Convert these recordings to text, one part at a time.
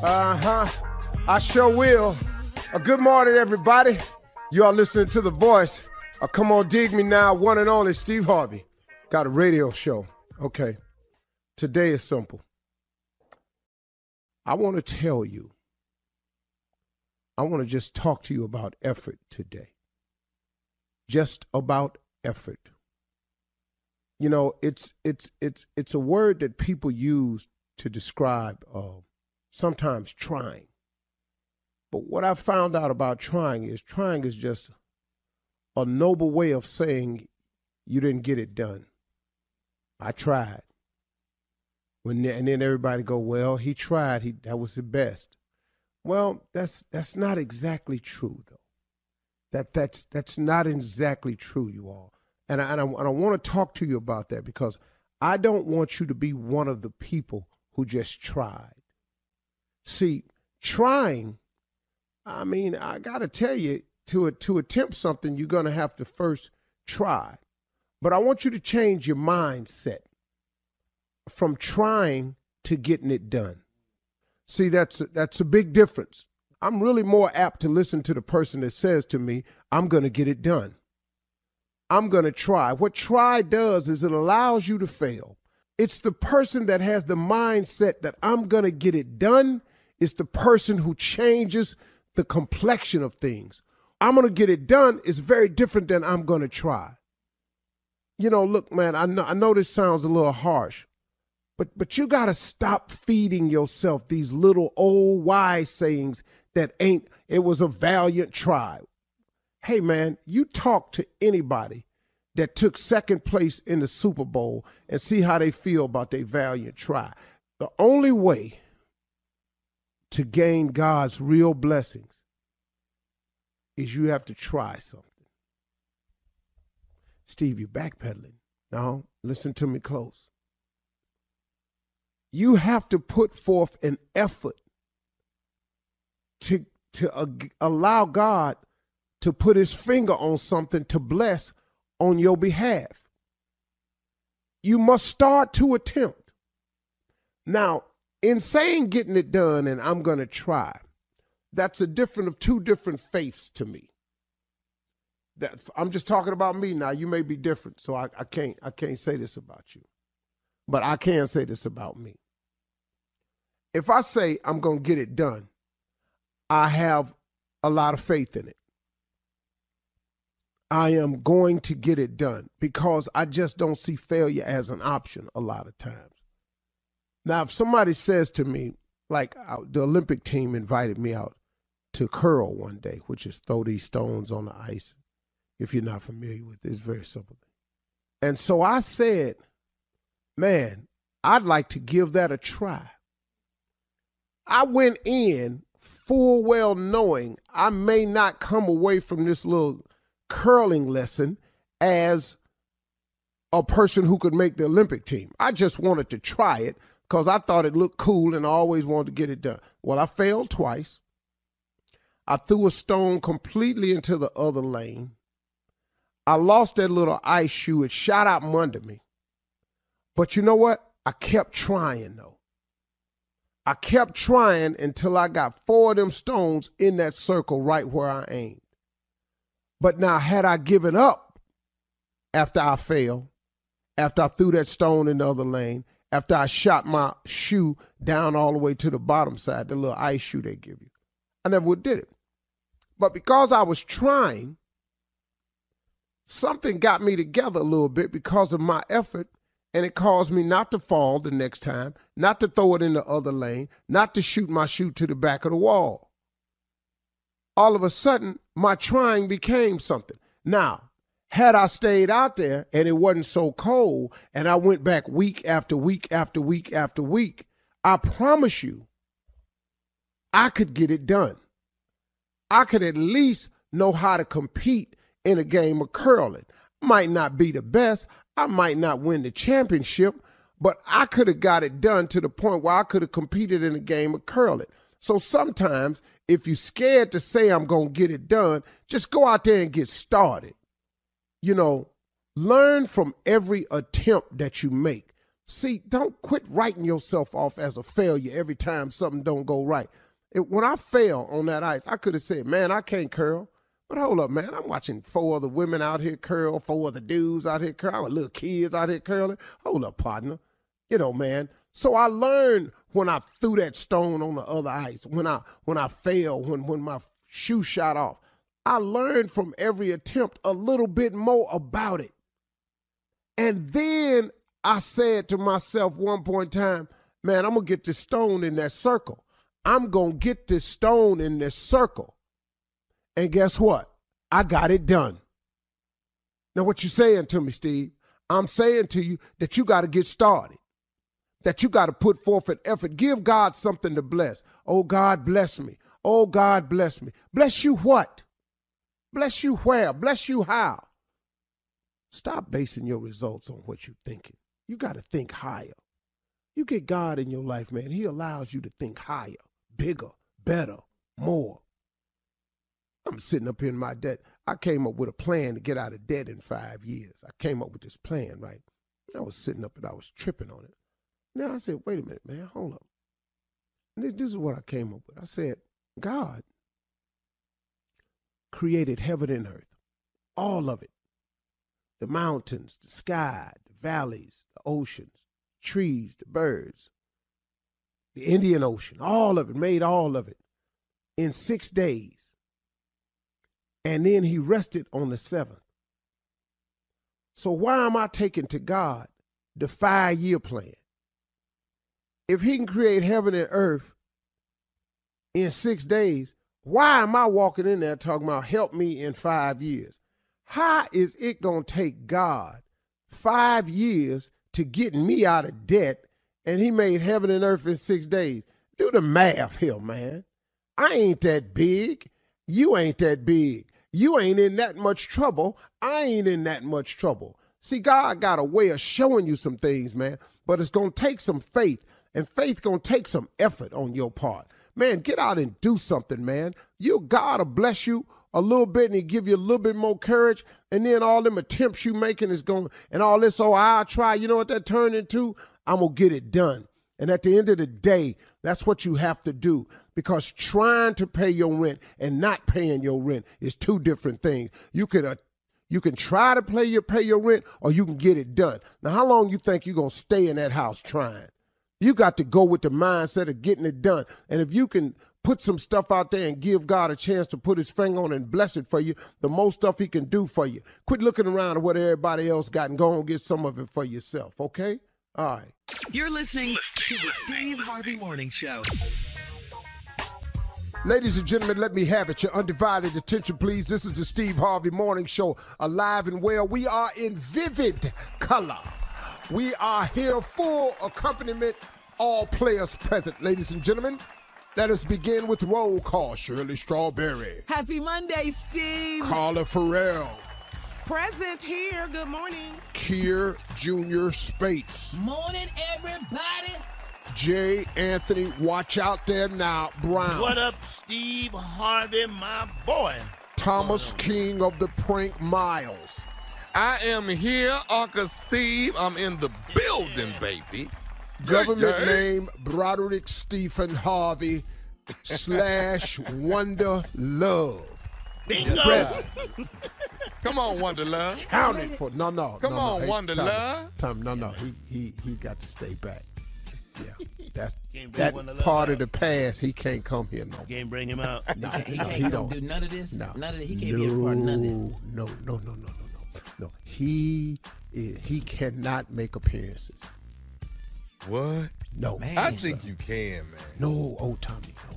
I sure will. Good morning, everybody. You are listening to The Voice. Come on, dig me now. One and only Steve Harvey. Got a radio show. Okay. Today is simple. I want to tell you. I want to just talk to you about effort today. Just about effort. You know, it's a word that people use to describe sometimes trying. But what I found out about trying is just a noble way of saying you didn't get it done. I tried. And then everybody go, well, he tried. That was the best. Well, that's not exactly true, though. That's not exactly true, you all. And I want to talk to you about that because I don't want you to be one of the people who just tried. See, trying, I mean, I got to tell you, to attempt something, you're going to have to first try. But I want you to change your mindset from trying to getting it done. See, that's a big difference. I'm really more apt to listen to the person that says to me, I'm going to get it done. I'm going to try. What try does is it allows you to fail. It's the person that has the mindset that I'm going to get it done. It's the person who changes the complexion of things. I'm going to get it done is very different than I'm going to try. You know, look, man, I know this sounds a little harsh, but you got to stop feeding yourself these little old wise sayings that it was a valiant try. Hey, man, you talk to anybody that took second place in the Super Bowl and see how they feel about their valiant try. The only way to gain God's real blessings is you have to try something. Steve, you're backpedaling. No, listen to me close. You have to put forth an effort to allow God to put his finger on something to bless on your behalf. You must start to attempt. Now, in saying getting it done and I'm going to try, that's of two different faiths to me. I'm just talking about me now. You may be different, so I can't say this about you. But I can say this about me. If I say I'm going to get it done, I have a lot of faith in it. I am going to get it done because I just don't see failure as an option a lot of times. Now, if somebody says to me, like the Olympic team invited me out to curl one day, which is throw these stones on the ice. If you're not familiar with it, it's very simple. And so I said, man, I'd like to give that a try. I went in full well knowing I may not come away from this little curling lesson as a person who could make the Olympic team. I just wanted to try it because I thought it looked cool and I always wanted to get it done. Well, I failed twice. I threw a stone completely into the other lane. I lost that little ice shoe. It shot out from under me. But you know what? I kept trying, though. I kept trying until I got 4 of them stones in that circle right where I aimed. But now, had I given up after I failed, after I threw that stone in the other lane, after I shot my shoe down all the way to the bottom side, the little ice shoe they give you, I never would did it. But because I was trying, something got me together a little bit because of my effort, and it caused me not to fall the next time, not to throw it in the other lane, not to shoot my shoe to the back of the wall. All of a sudden, my trying became something. Now, had I stayed out there and it wasn't so cold and I went back week after week after week after week, I promise you, I could get it done. I could at least know how to compete in a game of curling. Might not be the best. I might not win the championship, but I could have got it done to the point where I could have competed in a game of curling. So sometimes if you're scared to say I'm going to get it done, just go out there and get started. You know, learn from every attempt that you make. See, don't quit writing yourself off as a failure every time something don't go right. When I fell on that ice, I could have said, man, I can't curl. But hold up, man, I'm watching 4 other women out here curl, 4 other dudes out here curling, little kids out here curling. Hold up, partner. Man. So I learned when I threw that stone on the other ice, when I fell, when my shoe shot off. I learned from every attempt a little bit more about it. And then I said to myself one point in time, man, I'm going to get this stone in that circle. I'm going to get this stone in this circle. And guess what? I got it done. Now, what you saying to me, Steve? I'm saying to you that you got to get started, that you got to put forth an effort. Give God something to bless. Oh, God, bless me. Oh, God, bless me. Bless you what? Bless you where? Bless you how? Stop basing your results on what you're thinking. You got to think higher. You get God in your life, man. He allows you to think higher, bigger, better, more. I'm sitting up here in my debt. I came up with a plan to get out of debt in 5 years. I came up with this plan, right? I was sitting up and I was tripping on it. Then I said, wait a minute, man, hold up. This is what I came up with. I said, God created heaven and earth, all of it. The mountains, the sky, the valleys, the oceans, trees, the birds, the Indian Ocean, all of it, made all of it in 6 days. And then he rested on the 7th. So why am I taking to God the 5-year plan? If he can create heaven and earth in 6 days, why am I walking in there talking about help me in 5 years? How is it going to take God 5 years to get me out of debt and he made heaven and earth in 6 days? Do the math here, man. I ain't that big. You ain't that big. You ain't in that much trouble. I ain't in that much trouble. See, God got a way of showing you some things, man, but it's going to take some faith, and faith going to take some effort on your part. Man, get out and do something, man. God will bless you a little bit and he give you a little bit more courage, and then all them attempts you making is going, and all this, oh, I'll try. You know what that turned into? I'm going to get it done. And at the end of the day, that's what you have to do, because trying to pay your rent and not paying your rent is 2 different things. You can try to pay your rent, or you can get it done. Now, how long you think you're going to stay in that house trying? You got to go with the mindset of getting it done. And if you can put some stuff out there and give God a chance to put his finger on it and bless it for you, the most stuff he can do for you. Quit looking around at what everybody else got and go and get some of it for yourself, okay? All right. You're listening to the Steve Harvey Morning Show. Ladies and gentlemen, let me have it. Your undivided attention, please. This is the Steve Harvey Morning Show, alive and well. We are in vivid color. We are here, full accompaniment, all players present. Ladies and gentlemen, let us begin with roll call. Shirley Strawberry. Happy Monday, Steve. Carla Farrell. Present here. Good morning. Kier Jr. Spates. Morning, everybody. J. Anthony, watch out there now, Brown. What up, Steve Harvey, my boy? Thomas King of the Prank Miles. I am here, Uncle Steve. I'm in the building, baby. Government name Broderick Stephen Harvey / Wonder Love. Bingo. Come on, Wonder Love. Counted for no. Come on, hey, Wonder Love. Tom, no. He got to stay back. Yeah, that's Can't bring that Wonder Love part out. of the past. He can't come here no more. Can't bring him out. No, He no, can't don't. do none of this. No, None of this. He can't be a part of none of this. No. He cannot make appearances. What? No, Man. I think you can, man. no. Oh, Tommy, no.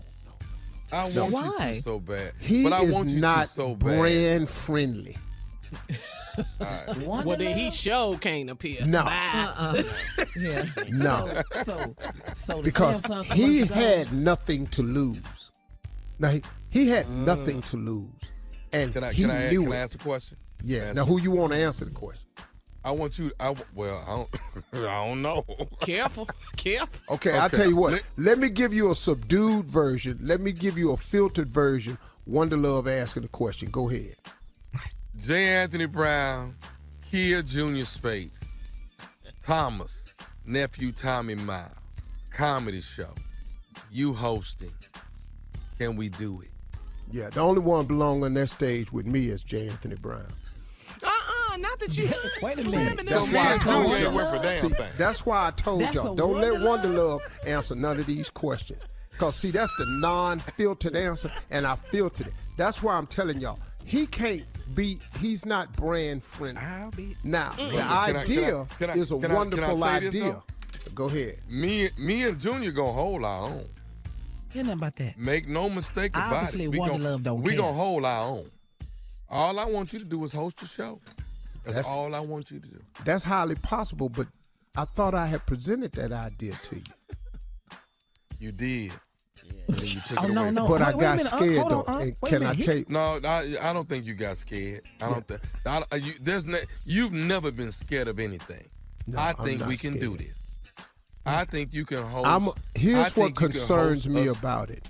I want you Why? to so bad. He but I is want you not to so bad. brand friendly. Wonder Well, then he Love? sure can't appear. No. Bye. Yeah. No. So the Because Samsung he commercial had nothing to lose. Now he had nothing to lose, and Can I he knew can I it. ask a question? Yeah. Now, who you want to answer the question? I want you. I don't. I don't know. Careful. Okay, I'll tell you what. Let me give you a subdued version. Let me give you a filtered version. Wonder Love asking the question. Go ahead. J. Anthony Brown, Kier Jr. Spates, Thomas, nephew Tommy Miles, comedy show, you hosting. Can we do it? Yeah, the only one belong on that stage with me is J. Anthony Brown. Not that you. Wait a minute. slamming That's them why I hands. told Junior ain't y'all. worth a damn See, thing. that's why I told That's y'all. a Don't let Wonder Wonder Love answer none of these questions. Because, see, that's the non-filtered answer, and I filtered it. That's why I'm telling y'all. He's not brand friendly. I'll be. Now, the Can I- idea can I- is a can I wonderful say this, idea. though? Go ahead. Me and Junior gonna hold our own. Hear nothing about that. Make no mistake about Obviously, it. We Wonder gon- Love don't We care. gonna hold our own. All I want you to do is host the show. That's all I want you to do. That's highly possible, but I thought I had presented that idea to you. You did. And then you took Oh, it away. no. But I Wait a got minute, scared, hold though. on, And wait a can I minute. tell you? No, I don't think you got scared. I don't think. You've never been scared of anything. No, I I'm think not we can do scared. this. I think you can host. Here's I what think you can concerns host me us. about it.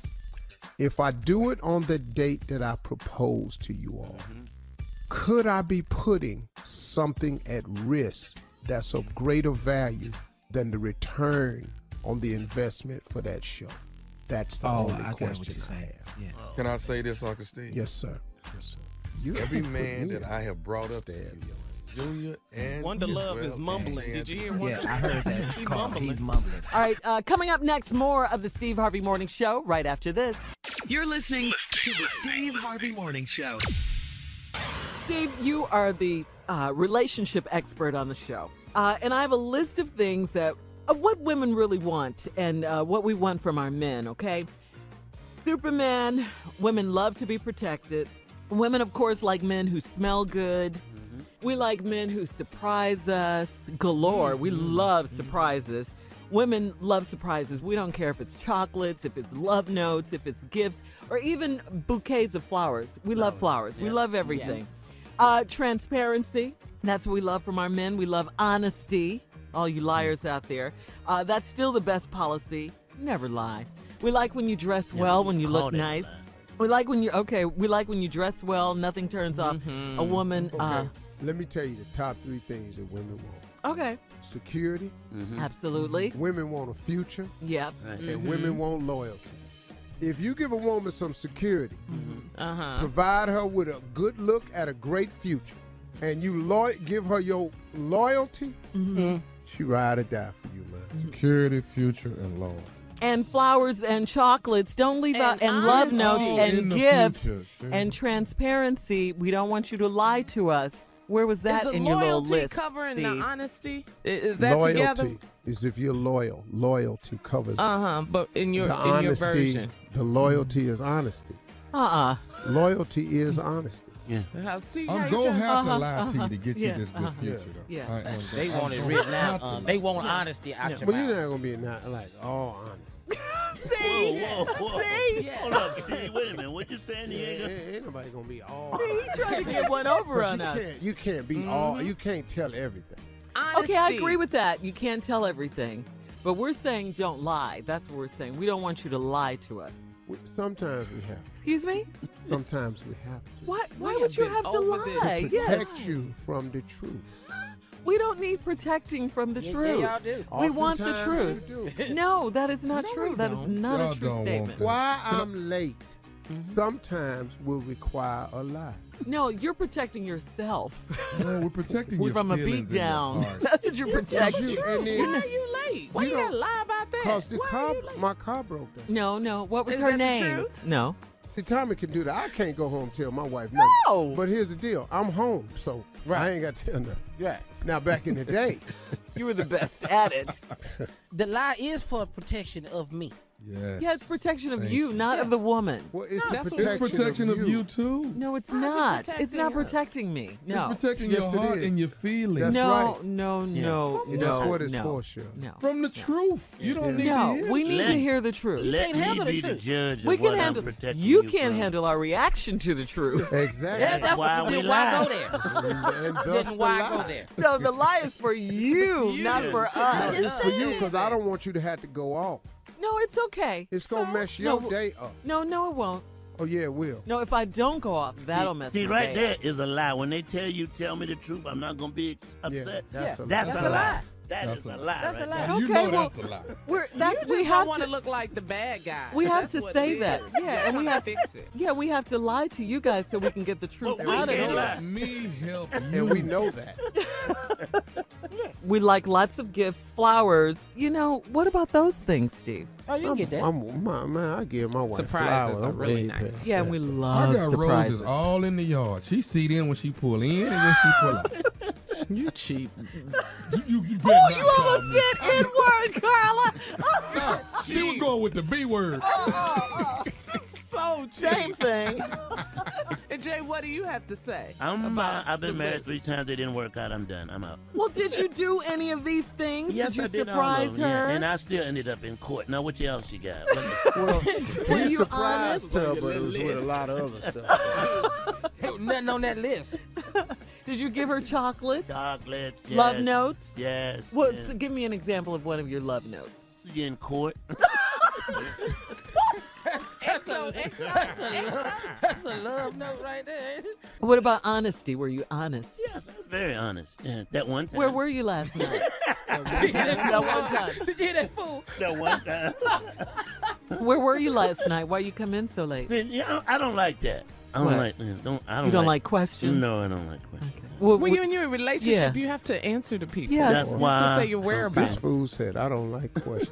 If I do it on the date that I propose to you all, could I be putting something at risk that's of greater value than the return on the investment for that show? That's the only I got what question you're I saying. have. Yeah. Can I say this, Uncle Steve? Yes, sir. Yes, sir. You Every put man me that in. I have brought up to Stab you, Junior and Wonder as Love well is mumbling. as Did you hear Wonder? Yeah, I heard that. He Carl, mumbling. he's mumbling. All right, coming up next, more of the Steve Harvey Morning Show right after this. You're listening to the Steve Harvey Morning Show. Steve, you are the relationship expert on the show. And I have a list of things that what women really want and what we want from our men, okay? Superman, women love to be protected. Women, of course, like men who smell good. We like men who surprise us galore. We love surprises. Women love surprises. We don't care if it's chocolates, if it's love notes, if it's gifts, or even bouquets of flowers. We love flowers. We love everything. Transparency. That's what we love from our men. We love honesty. All you liars out there. That's still the best policy. Never lie. We like when you dress well, when you look nice. We like when you dress well, nothing turns off a woman. Okay. Let me tell you the top 3 things that women want. Okay. Security. Absolutely. Women want a future. Yep. And women want loyalty. If you give a woman some security, provide her with a good look at a great future, and you give her your loyalty, she ride or die for you, man. security, future, and loyalty. And flowers and chocolates. Don't leave out and love notes honesty. and gifts and transparency. We don't want you to lie to us. Where was that Is the in your little loyalty list? covering Steve? the honesty? Is that Loyalty together? is if you're loyal. Loyalty covers But in your the in your honesty. version. The loyalty is honesty. Loyalty is honesty. See I'm how you gonna try- have to lie to you to get Yeah, you this good future, though. Yeah. I am They gonna- want it I'm written gonna out. have to They want honesty out your But you're mouth. not gonna be not like all honest. Whoa, whoa, whoa. Hold up, Steve. Wait a minute. What you saying, Diego? Ain't nobody gonna be all. He tried to get one over But on us. you can't be all. You can't tell everything. Okay, I Honesty. agree with that. You can't tell everything. But we're saying don't lie. That's what we're saying. We don't want you to lie to us. Sometimes we have. Excuse me? Sometimes we have Why We would have you been have to over this. lie? Yes. protect you from the truth. We don't need protecting from the Yeah, truth. y'all do. We want the Oftentimes truth. you do. No, that is not No, true. we That is don't. not Y'all a true don't want statement. that. Why I'm late sometimes will require a lie. No, you're protecting yourself No, we're protecting your from a feelings beat and your down. heart. That's what you're protecting. And then, Why are you late? Why You you gotta don't- lie about that? cause the Why car, are you late? my car broke down. No. What was Is her that the name? truth? No. See, Tommy can do that. I can't go home and tell my wife nothing. No. But here's the deal. I'm home, so I ain't got to tell nothing. Right. Now, back in the day, You were the best at it. The lie is for protection of me. Yes. Yeah, it's protection of Thank you, not of the woman. well, it's the that's what- protection, It's protection of you too. No, it's How's it not. It's protecting not us? protecting me. No. It's protecting Yes, your it heart is. and your feelings. That's no, right. no, And no, that's what it's no, for, sure. no. From the truth. You don't need to No, hear we it. need to hear the truth. Let can't me handle the be the truth. judge of We what can I'm handle. protecting You you can't from. handle our reaction to the truth. Exactly. That's why we then why lie. go there? and thus Then the why lie. go there? So the lie is for you, not for us. It's for you because I don't want you to have to go off. No, it's okay. It's going to mess your No. day up. No, it won't. Oh, yeah, it will. No, if I don't go off, that'll mess See, my right day there up. is a lie. When they tell me the truth, I'm not going to be upset. that's a That's lie. a lie. That is a lie. That's a lie. Now, you Okay, know well, that's a lie. We have want to to look like the bad guy. We have That's to what say it that. is. Yeah, and we have to fix it. Yeah, we have to lie to you guys so we can get the truth Well, we out of can't it. lie. Help me help And you. we know that. We like lots of gifts, flowers. You know, what about those things, Steve? Oh, you can get that. I give my wife Surprises flowers. are I'm really way nice. past Yeah, that. we I love got surprises. roses all in the yard. She see them when she pull in and when she pull out. You cheap. You better not You call almost me. said N-word, Carla. She was going with the B word. So Same thing. And Jay, what do you have to say? I've been the married list? 3 times. It didn't work out. I'm done. I'm out. Well, did you do any of these things? Yes, did you I did all surprise of them, her? yeah. And I still ended up in court. Now, what else you got? Well, Were we you surprised honest? her, but it was with a lot of other stuff. Hey, nothing on that list. Did you give her chocolates? Chocolate. Yes, Love notes? Yes. What? yes. So give me an example of one of your love notes. You in court? That's a love note right there. What about honesty? Were you honest? Yes, I was very honest. Yeah, that one time. Where were you last night? That one time. Did you hear that fool? That one time. Where were you last night? Why you come in so late? Yeah, I don't like that. I don't What? like. You don't like questions? No, I don't like questions. Well, When you're in your relationship, Yeah. you have to answer to people. Yes. That's You why. have to say your whereabouts. This fool said, I don't like questions.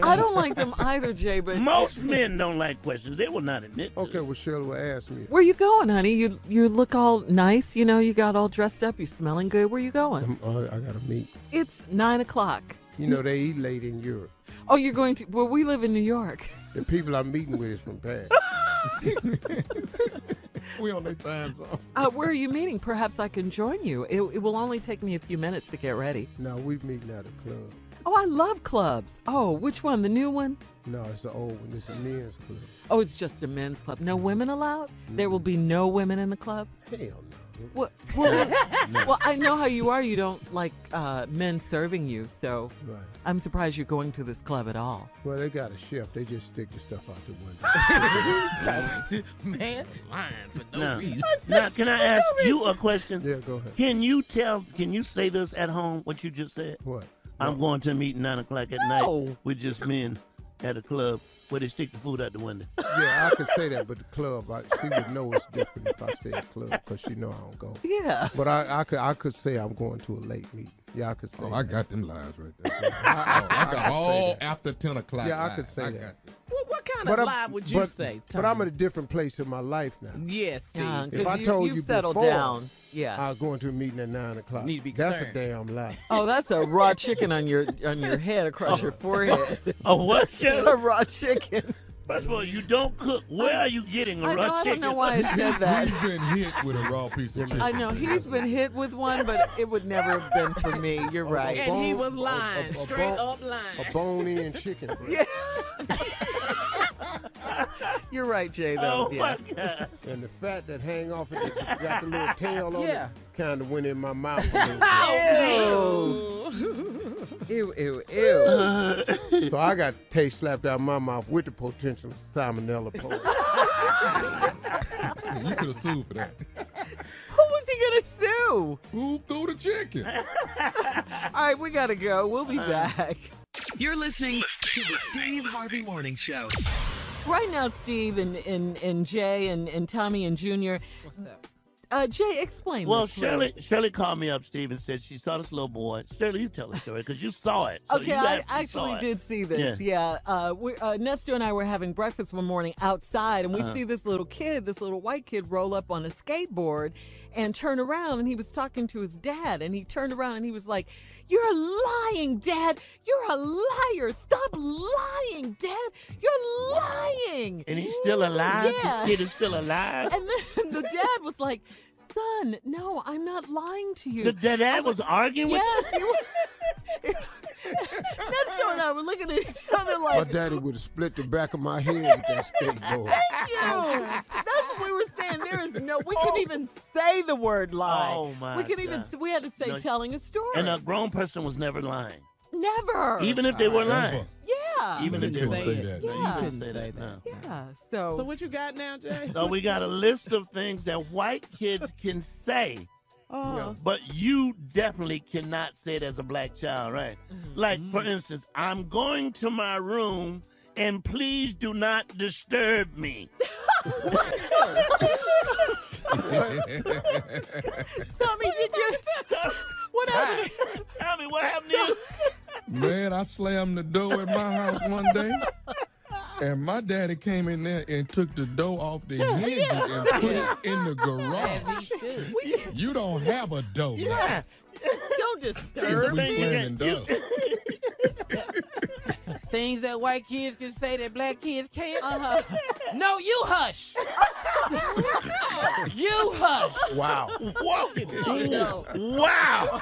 I don't like them either, Jay, but Most men don't like questions. They will not admit to Okay, it. well, Shirley will ask me. where you going, honey? You look all nice, you know, you got all dressed up, you smelling good. Where you going? I got to meet. It's 9:00. You know, they eat late in Europe. Oh, you're going to, well, we live in New York. The people I'm meeting with is from Paris. We on their time zone. Where are you meeting? Perhaps I can join you. It will only take me a few minutes to get ready. No, we meeting at a club. Oh, I love clubs. Oh, which one? The new one? No, it's an old one. It's a men's club. Oh, it's just a men's club. No women allowed? There will be no women in the club? Hell no. Well, well, I know how you are. You don't like men serving you, so Right. I'm surprised you're going to this club at all. Well, they got a chef. They just stick the stuff out the window. Man, lying for no Now, reason. now, can I ask you a question? Yeah, go ahead. Can you say this at home, what you just said? What? I'm going to a meeting 9 o'clock at No. night with just men at a club where they stick the food out the window. Yeah, I could say that, but the club, she would know it's different if I said club because she know I don't go. Yeah. But I could say I'm going to a late meeting. Yeah, I could say Oh, that. I got them lies right there. I got all after 10 o'clock. Yeah, I lies. could say that. got you. What kind But of I'm- lie would you but- say, But I'm Tom? in a different place in my life now. Yes, Steve. If I told you've you settled before, down. Yeah. I was going to a meeting at 9 o'clock. Need to be That's a concerned. damn lie. Oh, that's a raw chicken on your head across your forehead. Oh, what, Shirley? A raw chicken. First of all, you don't cook. Where are you getting a I know, raw I chicken? don't know why I said that. He's been hit with a raw piece of chicken. I know he's been hit with one, but it would never have been for me. You're right. And he was Bone- lying, a straight bone- up lying. A bone-in chicken breast. You're right, Jay. Though. Oh, Yeah. my God. And the fat that hang off it, got the little tail on Yeah. it, kind of went in my mouth a little Ew, ew, ew. bit. So I got taste slapped out of my mouth with the potential salmonella poison. You could have sued for that. Who was he gonna sue? Who threw the chicken? All right, we gotta go. We'll be back. You're listening to the Steve Harvey Morning Show. Right now, Steve and Jay and Tommy and Junior. What's up? Jay, explain. Well, this, please. Shirley called me up, Steve, and said she saw this little boy. Shirley, you tell the story because you saw it. So Okay, you I actually saw actually it. did see this. Yeah, Nestor and I were having breakfast one morning outside, and we see this little kid, this little white kid, roll up on a skateboard and turn around, and he was talking to his dad, and he turned around and he was like, "You're lying, Dad. You're a liar. Stop lying, Dad. You're lying." And he's still alive? Yeah. This kid is still alive? And then the dad was like, "Son, no, I'm not lying to you." The dad was arguing with Yes, he was. Nestor and I were looking at each other My like, daddy would have split the back of my head with that skateboard. "Thank you." That's what we were saying. There is no. We couldn't even say the word lie. Oh, my We couldn't even. God. We had to say No, telling a story. And a grown person was never lying. Never. Even if they were lying. Never. Yeah. Even if they couldn't were say lying. that. No, you Yeah. couldn't Couldn't say say that. No. Yeah. So what you got now, Jay? So we got a list of things that white kids can say But you definitely cannot say it as a black child, right? Like, for instance, I'm going to my room and please do not disturb me. Tommy, did you? What happened? Tell me what happened to you. Man, I slammed the door at my house one day, and my daddy came in there and took the door off the hinges and put it in the garage. You don't have a door, man. Don't disturb We me. slamming doors. Things that white kids can say that black kids can't. No, you hush. You hush. Wow. Whoa. Wow.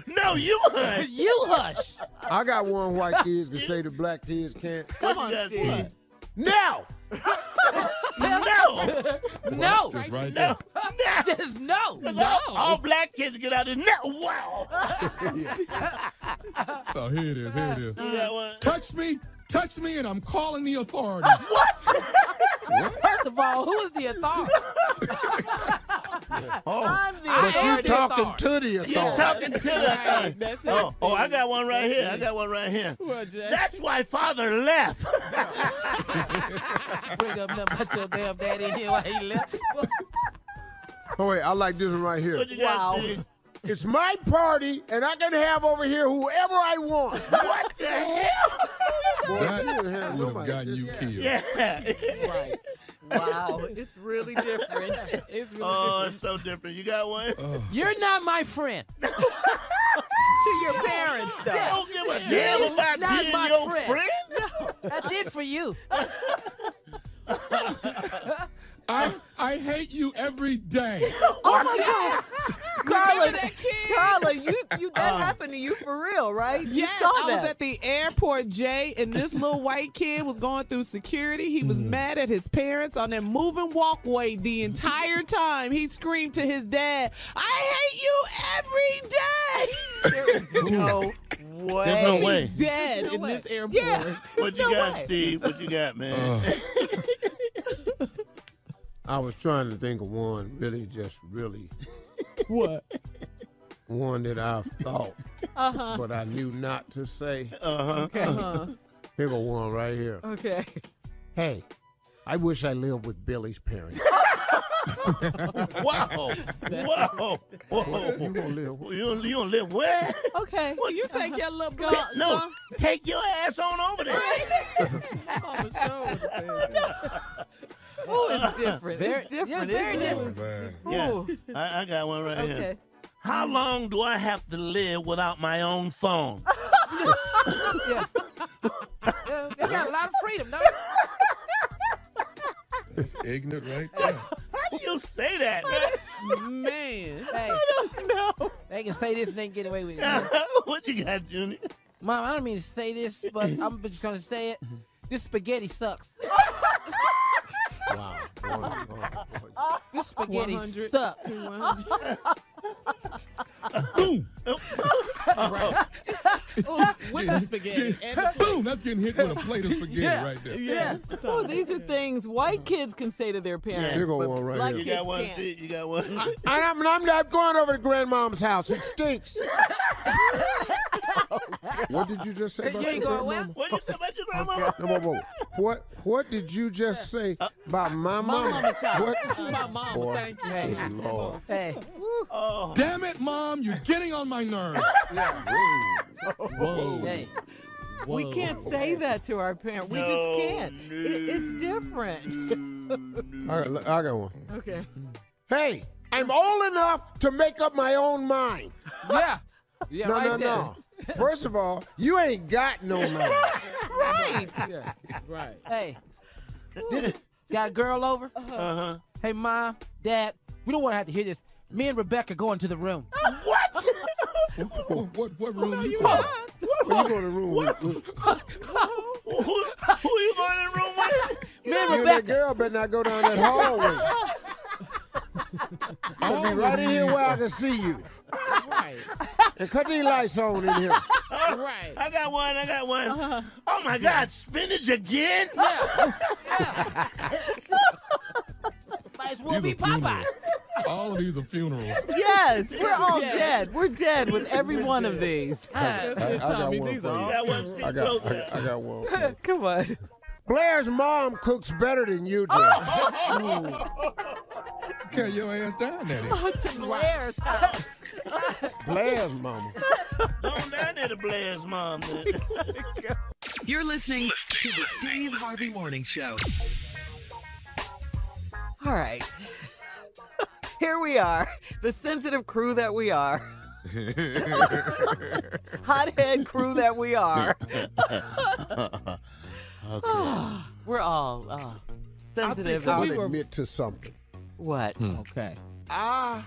No, you hush. You hush. I got one white kids can say the black kids can't. Come on, Steve. Now! No. Just right there. Just no. All black kids get out of this. Wow. Oh, here it is. Here it is. You got one? Touch me, and I'm calling the authorities. First of all, who is the authority? I'm the But you authority. talking to the You authority. talking to the That's it. Oh, I got one right here. I got one right here. What, Jay? That's why father left. Bring up nothing but your damn daddy in here while he left. Oh, wait, I like this one right here. What you got, Wow. Steve? It's my party, and I can have over here whoever I want. What the hell? Boy, That you didn't have would have nobody. gotten you killed. Yeah. Right. Wow, it's really different. It's really Oh, it's so different. You got one? You're not my friend. To your parents, though. Don't give a damn about Not being my your friend. friend. That's it for you. I hate you every day. Oh my God, Carla, that kid? Carla, you that happened to you for real, right? You Yes, saw I that. was at the airport, Jay, and this little white kid was going through security. He was mad at his parents on that moving walkway the entire time. He screamed to his dad, "I hate you every day!" There is no way. There's no way. Dead No in way. this airport. Yeah. What you No got, way. Steve? What you got, man? I was trying to think of one really What? one that I thought, but I knew not to say. Here go one right here. Okay. Hey, I wish I lived with Billy's parents. Whoa. You gonna live? You gonna live where? Okay. Well, you take your little boy. No, take your ass on over there. on the show. Oh, it's different. Very- It's different. yeah, very isn't it? Man. Yeah, Ooh. I got one right here. Okay. How long do I have to live without my own phone? They got a lot of freedom, don't It's ignorant right there. How do you say that, man? Man. they? Hey, No. they can say this and they can get away with it. What you got, Junior? Mom, I don't mean to say this, but I'm just gonna say it. This spaghetti sucks. Wow. This spaghetti 100. sucks. 200. Boom! With the spaghetti. And Boom! That's getting hit with a plate of spaghetti Yeah. right there. yeah. Oh, these are things white kids can say to their parents. Here go but one right black here. You kids got one, can't. Steve? You got one? I'm not going over to grandmom's house. It stinks. What did you just say about You ain't your going well? grandmama? What you say about your grandma? No, whoa. What did you just say about my mama? mama child. What? My mama, Boy. thank you. Hey, Good Lord. hey. Oh, Damn it, Mom! You're getting on my nerves. Whoa. Hey. We can't say that to our parents. We just can't. It's different. I got one. Okay. Hey, I'm old enough to make up my own mind. Yeah. Yeah, No, right there. no. First of all, you ain't got no mind. Right. Yeah. Right. Hey. This, got a girl over? uh-huh. Hey, Mom, Dad, we don't want to have to hear this. Me and Rebecca go into the room. What room you talking? Where you go to the room with? Who you going in the room with? Me and You and that Rebecca. girl better not go down that hallway. All Be right in here of where I these- can see you. Right. And cut these lights on in here. Right. I got one. Oh my God, spinach again? Yeah. Might as well These be are Popeyes. funerals. All of these are funerals. Yes, we're all dead. We're dead with every one of these. I got one for you. That wasn't I got one for you. Come on. Blair's mom cooks better than you do. Carry your ass down there. Oh, to Blair's house. Blair's mama. Going down there to Blair's mom. You're listening to the Steve Harvey Morning Show. All right. Here we are, the sensitive crew that we are. Hothead crew that we are. We're all sensitive. I think I'll admit to something. What? Okay. I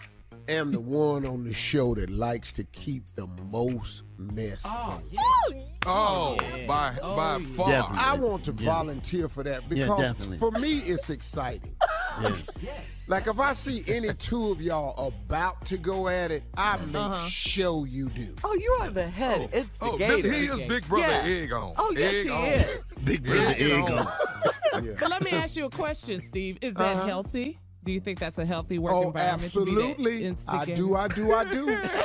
am the one on the show that likes to keep the most mess. By far. Definitely. I want to volunteer for that because for me it's exciting. Like if I see any two of y'all about to go at it, I make sure you do. Oh, you are the head instigator. He is Big Brother Egg on. Oh, yes, Egg he on. is. Big brother egg on. So let me ask you a question, Steve. Is that healthy? Do you think that's a healthy work environment? Absolutely. To be the instigator? I do.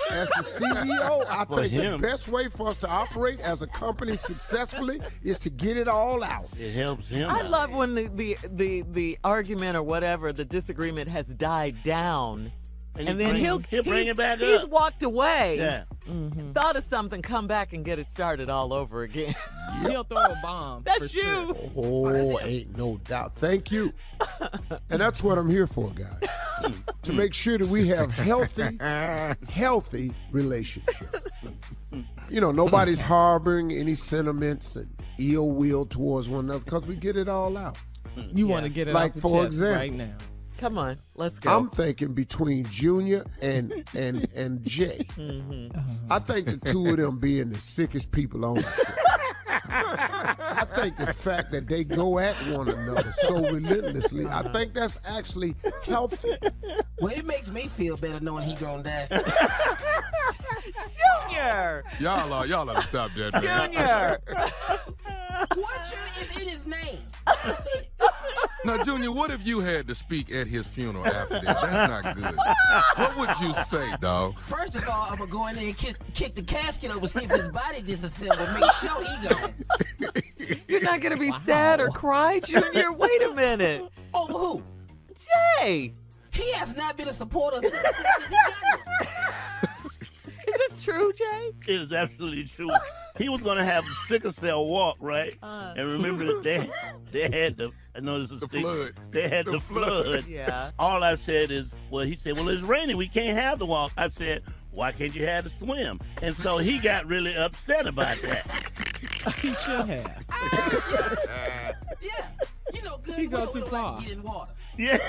As the CEO, I think him. the best way for us to operate as a company successfully is to get it all out. It helps him. I love when the argument or whatever, the disagreement has died down. And then he'll bring it back He's up. walked away. Yeah. Thought of something, come back and get it started all over again. He'll throw a bomb. That's for you. Sure. Oh, ain't no doubt. Thank you. And that's what I'm here for, guys. To make sure that we have healthy relationships. You know, nobody's harboring any sentiments and ill will towards one another because we get it all out. You want to get it Like, off the for chest example, right now. Come on, let's go. I'm thinking between Junior and Jay. I think the two of them being the sickest people on the show. I think the fact that they go at one another so relentlessly, I think that's actually healthy. Well, it makes me feel better knowing he gonna die. Junior! Y'all ought to stop that, man. Junior! What is in his name? Now, Junior, what if you had to speak at his funeral after that? That's not good. What would you say, dog? First of all, I'm gonna go in there and kick the casket over, see if his body disassembled. Make sure he gone. You're not going to be sad or cry, Junior? Wait a minute. Oh, who? Jay! He has not been a supporter since he got here. Is this true, Jay? It is absolutely true. He was going to have a sickle cell walk, right? And remember, they had the, I know this is The flood. They had the flood. Yeah. All I said is, well, he said, well, it's raining. We can't have the walk. I said, why can't you have the swim? And so he got really upset about that. He should have. Yeah. You know, good He go will too don't far. like to get in water. Yeah.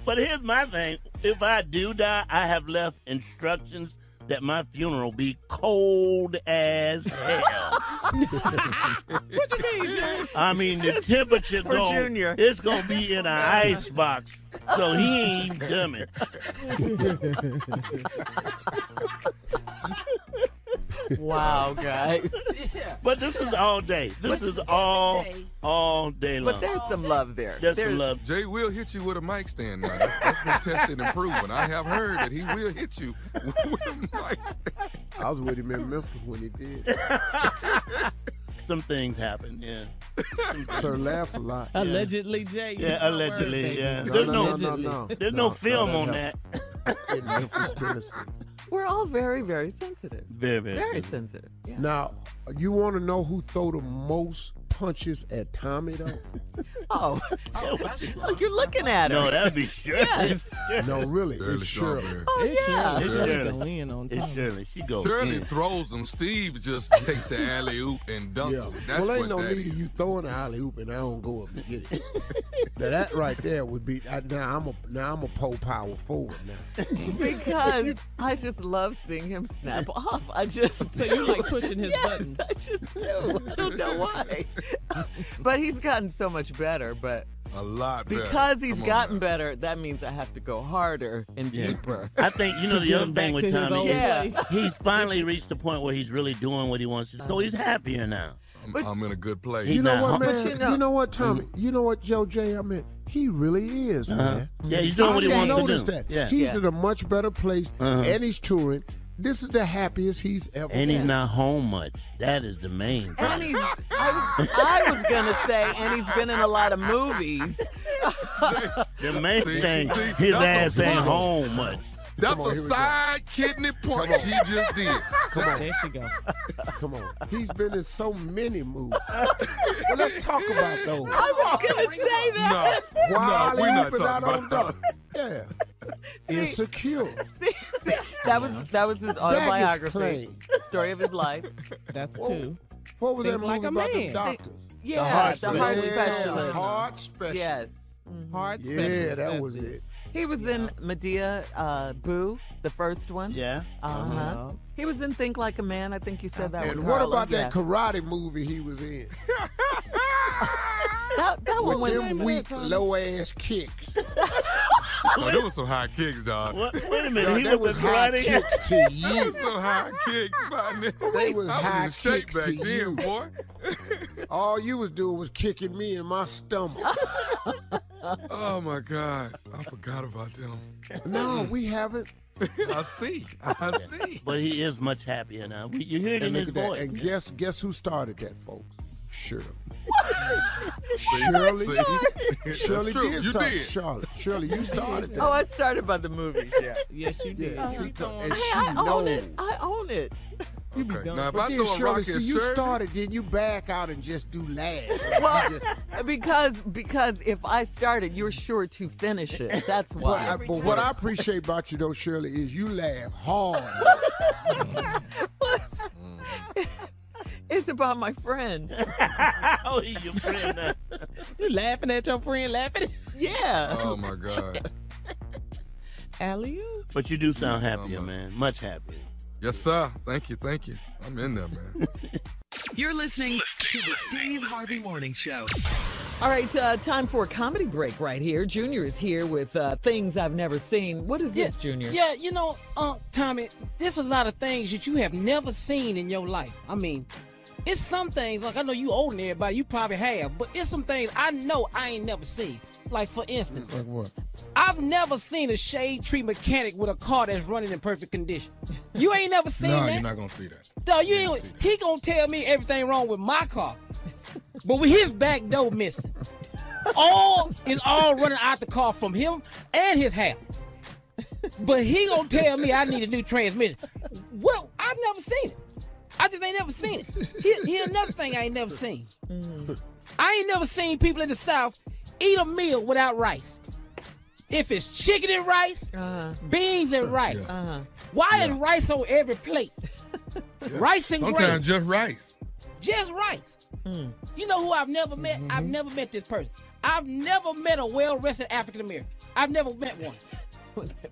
But here's my thing. If I do die, I have left instructions that my funeral be cold as hell. What you mean, Jay? I mean, the temperature for Junior. it's going to be in an ice box, so he ain't even coming. Wow, guys. Yeah. But this is all day. This is all day long. But there's some love there. There's some love. Jay will hit you with a mic stand now. That's been tested and proven. I have heard that he will hit you with a mic stand. I was with him in Memphis when he did. Some things happen, yeah. Sir, laugh a lot. Allegedly, Jay. Yeah, use my allegedly, words, yeah. baby. There's No. There's no film on that. In Memphis, Tennessee. We're all very, very sensitive. Very, very, Very sensitive. sensitive. Yeah. Now, you want to know who throw the most punches at Tommy, though? Oh, Oh, that's you're looking at her. No, that'd be Shirley. Yes. No, really, Shirley it's Shirley. Strawberry. Oh, It's yeah. Shirley. It's Shirley Shirley. go in on It's Tommy. Shirley. She goes Shirley in. throws them. Steve just takes the alley oop and dunks Yeah. it. That's Well, ain't what no that need is. of you throwing a alley hoop and I don't go up and get it. Now that right there would be. Now I'm a pole power forward now. Because I just love seeing him snap off. I just So you like pushing his yes, buttons. I just do. I don't know why. But he's gotten so much better. But A lot better. because he's Come on gotten now. better, that means I have to go harder and deeper. I think, you know, the Get other him thing back with to his Tommy, old Yeah. place. he's finally reached the point where he's really doing what he wants to. So he's happier now. I'm in a good place. You know what, man? But You know what, Tommy? You know what, Joe J? I mean, he really is, man. Yeah, he's doing what he wants to do. That. Yeah. He's in a much better place, and he's touring. This is the happiest he's ever And he's been. not home much. That is the main thing. And I was gonna say, and he's been in a lot of movies. The main thing, see, his that's ass ain't home much. That's a side kidney punch he just did. Come on. There she go. Come on. He's been in so many movies. Well, let's talk about those. I was gonna say that. No, Wild we're not but not talking on about Duck. Yeah. Insecure. See, that was his autobiography, claim. story of his life. That's two. What was that Think movie like a about the man. doctors? Yeah, the Yeah, heart specialist. Heart specialist. Yes. Hard Yeah, specialist. that that's was it. He was in Medea Boo, the first one. Yeah. Uh-huh. He was in Think Like a Man. I think you said that And one. what Carla. about Yeah. that karate movie he was in? That one With was them weak, low-ass kicks. Oh, there was some high kicks, dog. Wait a minute. Dog, He that was was a high karate. kicks to There you. was some high kicks, man. They was I high was in shape kicks back to then, you. boy. All you was doing was kicking me in my stomach. Oh my God, I forgot about them. No, we haven't. I see. But he is much happier now. You hear it in And his look at that. voice. And guess who started that, folks? Shirley. Shirley. Shirley true. did You start. did. Shirley, you started that. Oh, I started by the movies. Yeah. Yes, you did. Yeah, see, and Hey, she I own knows. it. I own it. Okay. Now, if But I then throw a Shirley, rock see, at you Shirley, started, then you back out and just do laughs. Well, because if I started, you're sure to finish it. That's why. But what I appreciate about you, though, Shirley, is you laugh hard. It's about my friend. Oh, he's your friend now. You laughing at your friend laughing? Yeah. oh my God. Alley-oop. But you do sound happier, man. Much happier. Yes, sir. Thank you. I'm in there, man. You're listening to the Steve Harvey Morning Show. All right, time for a comedy break right here. Junior is here with things I've never seen. What is this, Junior? Yeah, you know, Tommy, there's a lot of things that you have never seen in your life. I mean, it's some things, like I know you older than everybody, you probably have, but it's some things I know I ain't never seen. Like, for instance, Like what? I've never seen a shade tree mechanic with a car that's running in perfect condition. You ain't never seen No, that? you're not gonna see that. No, you ain't. He gonna tell me everything wrong with my car, but with his back door missing, all running out the car from him and his hair. But he gonna tell me I need a new transmission. Well, I've never seen it. I just ain't never seen it. Here's another thing I ain't never seen. I ain't never seen people in the South eat a meal without rice. If it's chicken and rice, beans and rice. Why is rice on every plate? Rice and gravy. Sometimes just rice. Just rice. You know who I've never met? I've never met this person. I've never met a well-rested African American. I've never met one.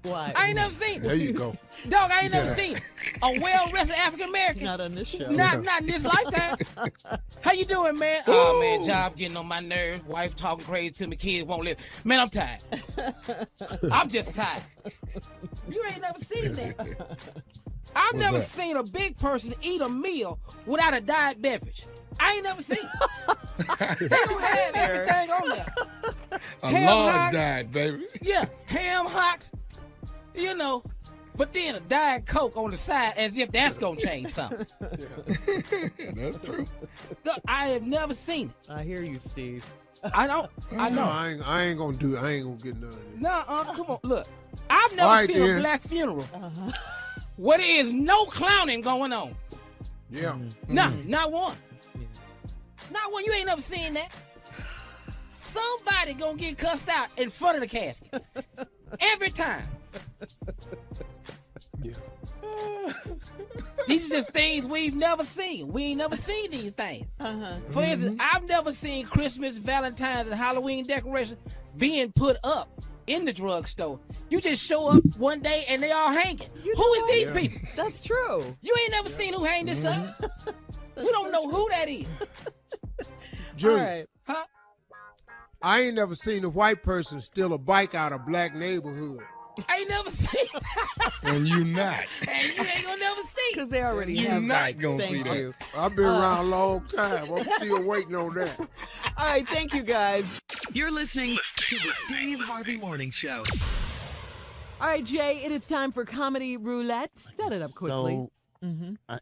Why? I ain't never seen it. There you go. Dog, I ain't never seen it. A well-rested African American. Not on this show. Not in this lifetime. How you doing, man? Oh, man, job getting on my nerves. Wife talking crazy to me. Kids won't live. Man, I'm tired. I'm just tired. You ain't never seen that. I've never seen a big person eat a meal without a diet beverage. I ain't never seen it. They don't have everything on there. A Ham large hocks. diet, baby. Yeah, ham hocks, you know, but then a Diet Coke on the side as if that's going to change something. That's true. Look, I have never seen it. I hear you, Steve. I know. I ain't gonna do it. I ain't gonna get none of this. Nah, come on. Look, I've never All right, seen then. a black funeral where there is no clowning going on. Yeah. Nah, not one. Not one. You ain't never seen that. Somebody gonna get cussed out in front of the casket. Every time. Yeah. These are just things we've never seen. We ain't never seen these things. For instance, I've never seen Christmas, Valentine's, and Halloween decorations being put up in the drugstore. You just show up one day and they all hanging. Who is these people? That's true. You ain't never seen who hang this up. We don't know who that is. Junior, All right. Huh? I ain't never seen a white person steal a bike out of black neighborhood. I ain't never seen. And you not. And you ain't gonna never see. Because they already You have not bikes. gonna Thank see you. I've been around a long time. I'm still waiting on that. All right, thank you, guys. You're listening to the Steve Harvey Morning Show. All right, Jay, it is time for Comedy Roulette. Set it up quickly.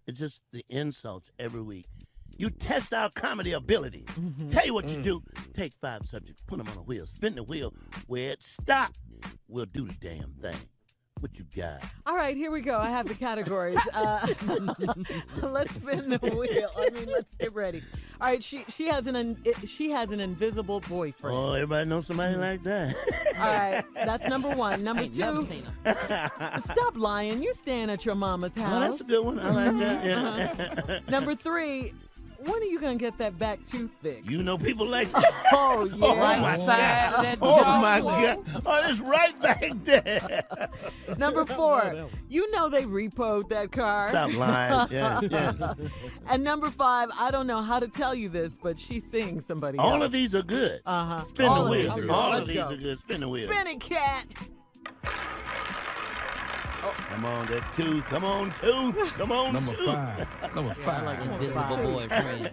It's just the insults every week. You test our comedy ability. Tell you what you do. Take 5 subjects, put them on a wheel, spin the wheel where it stops. We'll do the damn thing. What you got? All right, here we go. I have the categories. Let's spin the wheel. Let's get ready. All right, she has an invisible boyfriend. Oh, everybody knows somebody like that. All right, that's number 1. Number Ain't never 2, seen her. stop lying. You staying at your mama's house. Oh, that's a good one. I like that. Yeah. Number 3, when are you gonna get that back tooth fixed? You know people like that. Oh yeah. Oh, my Side of that Oh, jaw my swole. God. Oh, it's right back there. Number 4, you know they repoed that car. Stop lying. Yeah. And number 5, I don't know how to tell you this, but she sings somebody All else. of these are good. Uh-huh. Spin All the of these wheel. are good. All Let's of these go. are good. Spin the wheel. Spin it, cat. Come on, that 2. Come on, 2. Come on, Number 2. 5. Number 5. Invisible boyfriend.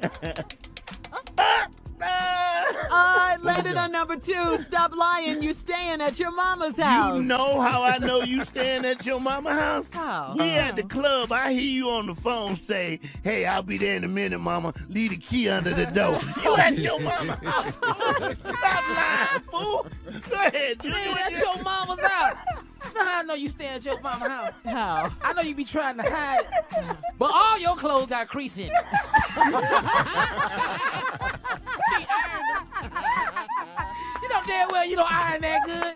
All right, landed on number 2. Stop lying. You staying at your mama's house. You know how I know you staying at your mama house? How? We at the club. I hear you on the phone say, "Hey, I'll be there in a minute, mama. Leave the key under the door." You at your mama house, fool. Stop lying, fool. Go ahead. Do Staying it. at your mama's house. You know how I know you staying at your mama's house? How? I know you be trying to hide it, but all your clothes got crease in it. She ironed them. You know damn well you don't iron that good.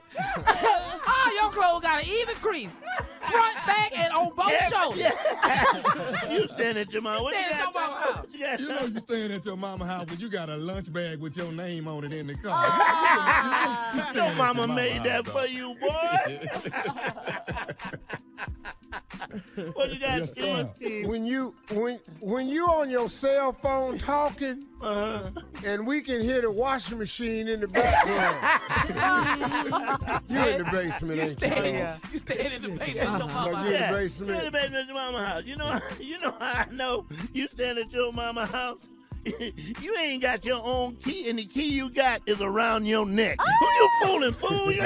All your clothes got an even crease. Front, back, and on both shoulders. You staying at your mama. What you Staying at got? your mama house. You know you staying at your mama house when you got a lunch bag with your name on it in the car. You staying Your at mama made house, that dog. for you, boy. What you got, Yes, Steve? sir. When you on your cell phone talking, and we can hear the washing machine in the background. You in the basement, ain't you? You staying in the basement at your mama Like house. you in the You in the basement. basement at your mama house. You know how I know you stand at your mama house? You ain't got your own key, and the key you got is around your neck. Who you fooling, fool? You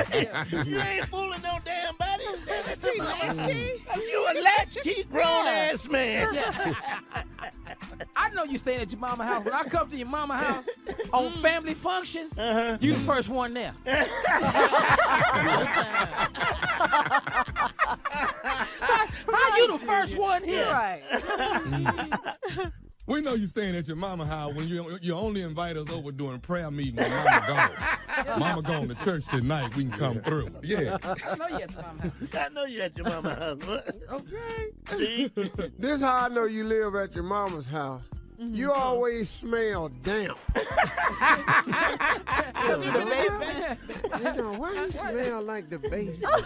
ain't fooling no damn body. You stand at your mama house. You a latchkey grown-ass man. Yeah. I know you staying at your mama house. When I come to your mama house on family functions, you the first one there. How you the first one here? Right. We know you staying at your mama house when you only invite us over during prayer meeting when mama gone. Mama gone to church tonight. We can come through. Yeah. I know you at your mama house. I know you at your mama house. Okay. See? This how I know you live at your mama's house. You always smell damp. You know, why you smell like the basement?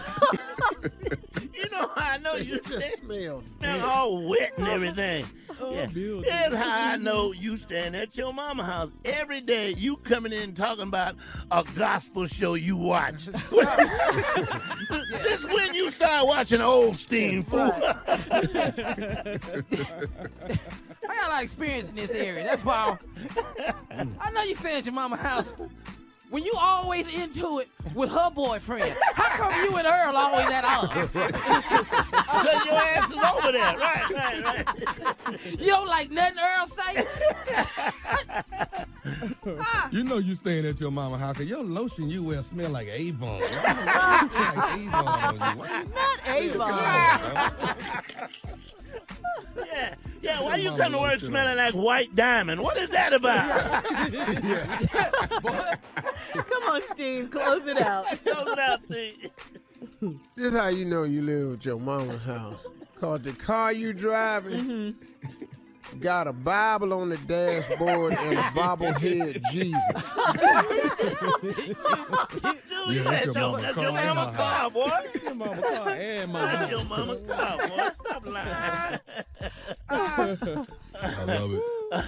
You know how I know you just smell smell damp. all wet and everything. Yeah. Here's how I know you stand at your mama house. Every day you coming in talking about a gospel show you watched. This when you start watching Oldstein, fool. I got a lot of experience in this area. That's why I know you staying at your mama house. When you always into it with her boyfriend, how come you and Earl always at odds? Because your ass is over there. Right. You don't like nothing Earl say? You know you staying at your mama house because your lotion you wear smell like Avon. It smell like Avon on you. Why you Not Avon. Yeah, why you come to work smelling like White Diamond? What is that about? Come on, Steve. Close it out. Close it out, Steve. This how you know you live at your mama's house. Cause the car you driving got a Bible on the dashboard and a bobblehead Jesus. Dude, you that's at your that's mama your car mama and car, boy. your mama car and That's your mama car, boy. Stop lying. I love it. All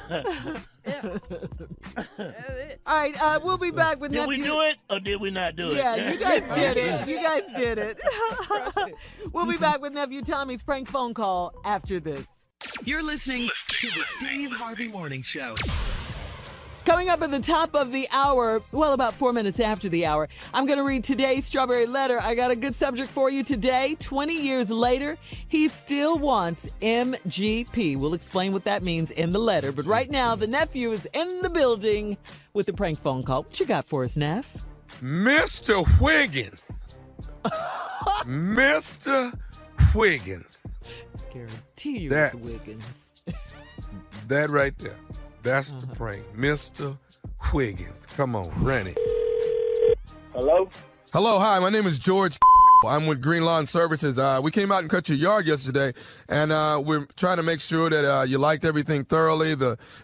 right, we'll be back with Did nephew. we do it or did we not do it? Yeah, you guys did it. You guys did it. We'll be back with nephew Tommy's prank phone call after this. You're listening to the Steve Harvey Morning Show. Coming up at the top of the hour, well, about 4 minutes after the hour, I'm going to read today's Strawberry Letter. I got a good subject for you today. 20 years later, he still wants MGP. We'll explain what that means in the letter. But right now, the nephew is in the building with the prank phone call. What you got for us, Neff? Mr. Wiggins. Mr. Wiggins. Guarantee you That's- it's Wiggins. That right there. That's the prank. Mr. Wiggins. Come on, run it. Hello? Hello, hi. My name is George. I'm with Green Lawn Services. We came out and cut your yard yesterday, and we're trying to make sure that you liked everything thoroughly.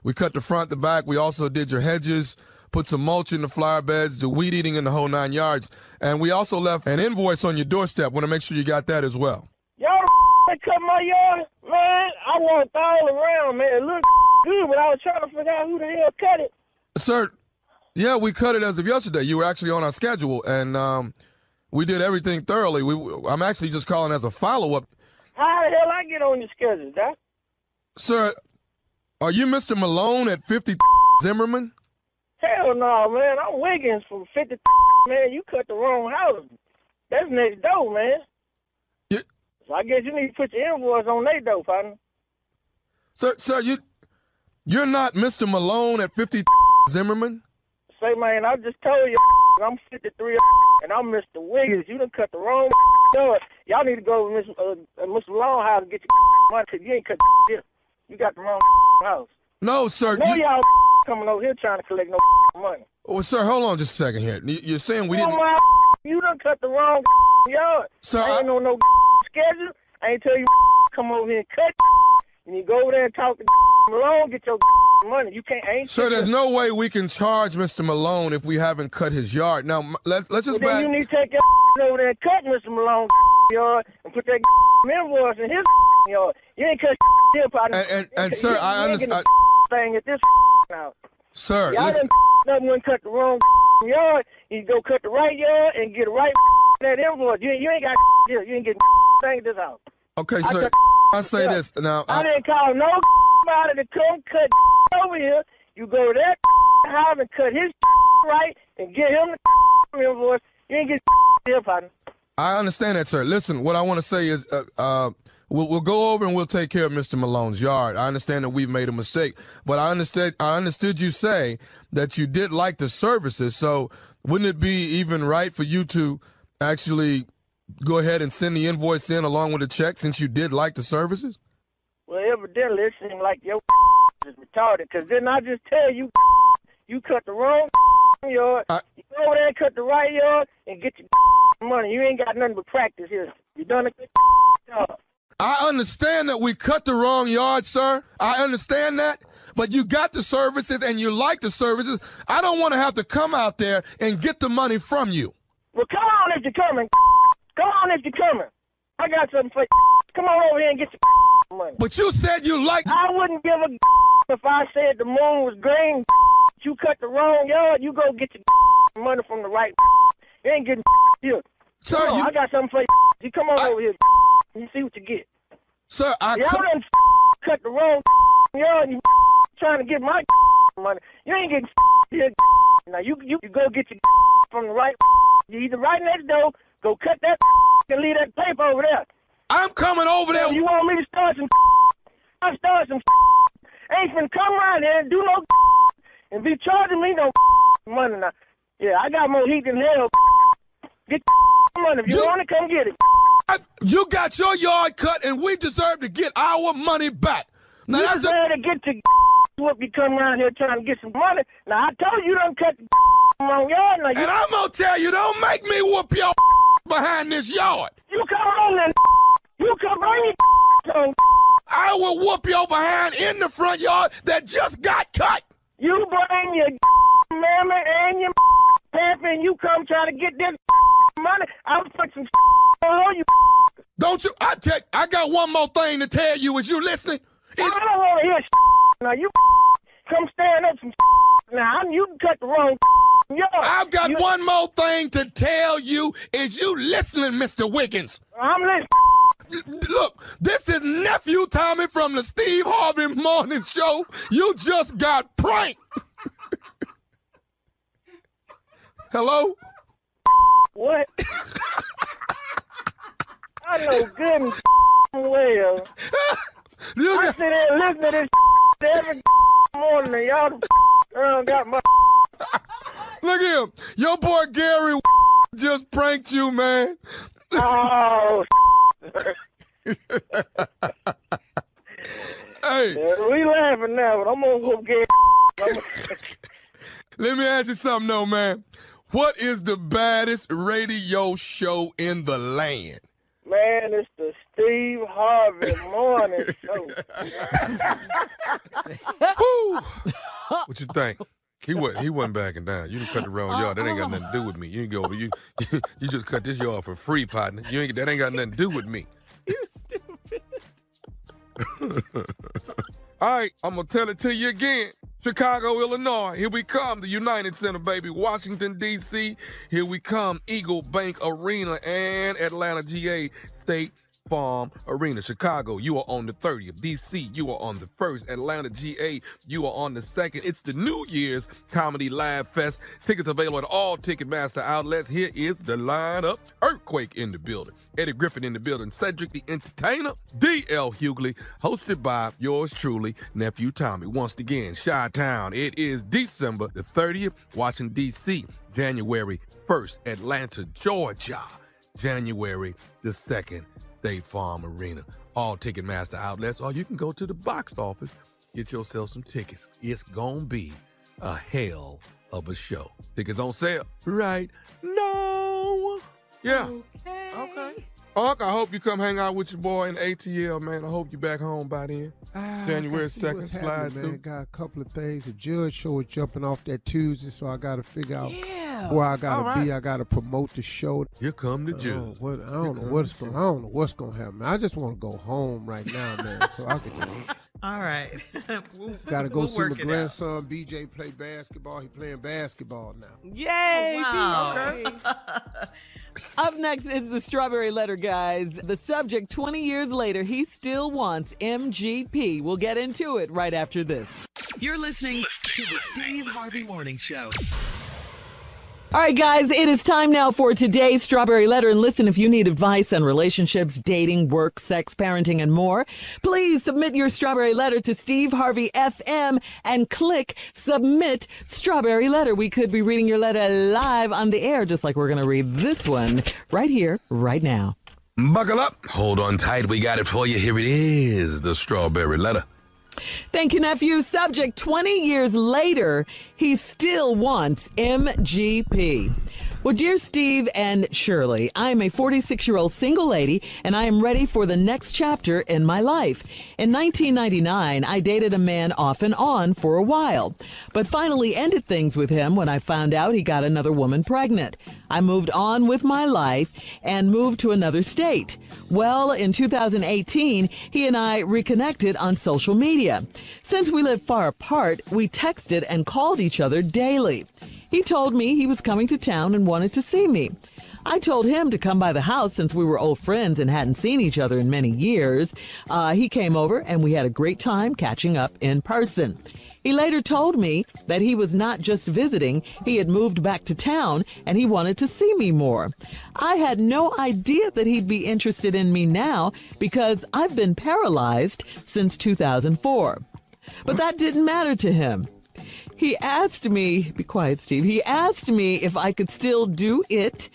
We cut the front, the back. We also did your hedges, put some mulch in the flower beds, the weed eating in the whole 9 yards. And we also left an invoice on your doorstep. Want to make sure you got that as well. Y'all cut my yard? Man, I walked all around, man. It looked good, but I was trying to figure out who the hell cut it. Sir, yeah, we cut it as of yesterday. You were actually on our schedule, and we did everything thoroughly. I'm actually just calling as a follow-up. How the hell I get on your schedule, Doc? Sir, are you Mr. Malone at 50 Zimmerman? Hell no, man. I'm Wiggins from 50. Man, you cut the wrong house. That's next door, man. Yeah. So I guess you need to put your invoice on their door, partner. Sir, you're not Mr. Malone at 50 Zimmerman? Say, man, I just told you I'm 53 and I'm Mr. Wiggins. You done cut the wrong yard. Y'all need to go to Mr. Longhouse and get your money because you ain't cut here. You got the wrong house. No, sir. No, y'all coming over here trying to collect no money. Oh, sir, hold on just a second here. You're saying we didn't... You done cut the wrong yard. Sir, I ain't on no schedule. I ain't tell you come over here and cut. And you go over there and talk to Malone, get your money. You can't. Sir, there's no way we can charge Mr. Malone if we haven't cut his yard. Now, let's just then you need to take your over there and cut Mr. Malone yard and put that invoice in his yard. You ain't cut here, partner. And sir, I understand. Thing at this now. Sir, y'all listen. done went cut the wrong yard. You go cut the right yard and get the right that invoice. You ain't got here. You ain't getting thing at this house. Okay, sir. I say this now. I didn't call nobody to come cut over here. You go to that house and cut his right and get him the invoice. You ain't getting here, partner. I understand that, sir. Listen, what I want to say is we'll go over and we'll take care of Mr. Malone's yard. I understand that we've made a mistake, but I understood you say that you did like the services, so wouldn't it be even right for you to actually go ahead and send the invoice in along with the check since you did like the services? Well, evidently it seems like your is retarded, because didn't I just tell you you cut the wrong yard, you go over there and cut the right yard and get your money. You ain't got nothing but practice here. You done a good job. I understand that we cut the wrong yard, sir. I understand that. But you got the services and you like the services. I don't want to have to come out there and get the money from you. Well, come on if you're coming. Come on if you're coming. I got something for you. Come on over here and get your money. But you said you liked... I wouldn't give a if I said the moon was green. You cut the wrong yard, you go get your money from the right. You ain't getting here. Sir, I got something for you. You come on over here and you see what you get. Sir, y'all done cut the wrong yard and you trying to get my money. You ain't getting here. Now you go get your from the right. You either right next door, go cut that and leave that paper over there. I'm coming over there. You want me to start some? I start some. Ain't finna come around here and do no and be charging me no money now. Yeah, I got more heat than hell. Get money. If you want to, come get it. You got your yard cut, and we deserve to get our money back. Now, you deserve to get your whoop. You come around here trying to get some money. Now, I told you don't cut the wrong yard. Now, and I'm going to tell you, don't make me whoop your behind this yard. You come on and you come bring your home. I will whoop your behind in the front yard that just got cut. You bring your mammy and your pappy and you come try to get this money. I'll put some on you. Don't you? I got one more thing to tell you. Is you listening? I don't want to hear now. You come stand up some now. You can cut the wrong yard. I've got one more thing to tell you. Is you listening, Mr. Wiggins? I'm listening. Look, this is Nephew Tommy from the Steve Harvey Morning Show. You just got pranked. Hello? What? I know good and well. I sit there and listen to this every morning, and y'all got my. Look at him. Your boy Gary just pranked you, man. Oh, hey. We laughing now, but I'm going to whoop Gary. Let me ask you something, though, man. What is the baddest radio show in the land? Man, it's the Steve Harvey Morning Show. What you think? He wasn't backing down. You done cut the wrong yard. That ain't got nothing to do with me. You can go over. You just cut this yard for free, partner. That ain't got nothing to do with me. You're stupid. All right, I'm gonna tell it to you again. Chicago, Illinois, here we come. The United Center, baby. Washington, D.C., here we come. Eagle Bank Arena and Atlanta, GA, State Farm Arena. Chicago, you are on the 30th. D.C., you are on the 1st. Atlanta, GA, you are on the 2nd. It's the New Year's Comedy Live Fest. Tickets available at all Ticketmaster outlets. Here is the lineup. Earthquake in the building. Eddie Griffin in the building. Cedric the Entertainer. D.L. Hughley. Hosted by yours truly, Nephew Tommy. Once again, Chi-Town. It is December the 30th. Washington, D.C. January 1st. Atlanta, Georgia. January the 2nd. State Farm Arena. All Ticketmaster outlets, or you can go to the box office, get yourself some tickets. It's gonna be a hell of a show. Tickets on sale right now. Yeah. Okay. Unc, I hope you come hang out with your boy in ATL, man. I hope you back home by then. January 2nd, slide through. Man. Got a couple of things. The judge show is jumping off that Tuesday, so I got to figure out where I got to be. I got to promote the show. Here come the judge. I don't know what's going to happen. I just want to go home right now, man, so I can. All right. Got to go see my grandson BJ play basketball. He playing basketball now. Yay! Wow. Okay. Up next is the Strawberry Letter, guys. The subject, 20 years later, he still wants MGP. We'll get into it right after this. You're listening to the Steve Harvey Morning Show. All right, guys, it is time now for today's Strawberry Letter. And listen, if you need advice on relationships, dating, work, sex, parenting, and more, please submit your Strawberry Letter to Steve Harvey FM and click Submit Strawberry Letter. We could be reading your letter live on the air, just like we're going to read this one right here, right now. Buckle up. Hold on tight. We got it for you. Here it is, the Strawberry Letter. Thank you, nephew. Subject, 20 years later, he still wants MGP. Well, dear Steve and Shirley, I am a 46-year-old single lady, and I am ready for the next chapter in my life. In 1999, I dated a man off and on for a while, but finally ended things with him when I found out he got another woman pregnant. I moved on with my life and moved to another state. Well, in 2018, he and I reconnected on social media. Since we live far apart, we texted and called each other daily. He told me he was coming to town and wanted to see me. I told him to come by the house since we were old friends and hadn't seen each other in many years. He came over and we had a great time catching up in person. He later told me that he was not just visiting, he had moved back to town and he wanted to see me more. I had no idea that he'd be interested in me now because I've been paralyzed since 2004. But that didn't matter to him. He asked me, be quiet, Steve. He asked me if I could still do it.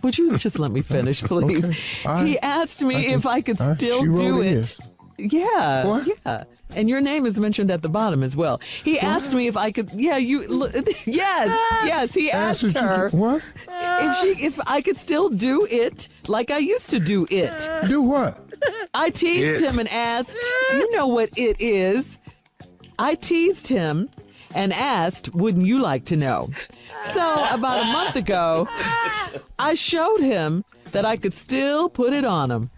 Would you just let me finish, please? Okay. He asked me if I could still do it. Yeah. What? Yeah. And your name is mentioned at the bottom as well. He asked me if I could. Yeah, yes. He asked her what? If I could still do it like I used to do it. Do what? I teased him and asked, you know what it is. I teased him and asked, wouldn't you like to know? So about a month ago, I showed him that I could still put it on him.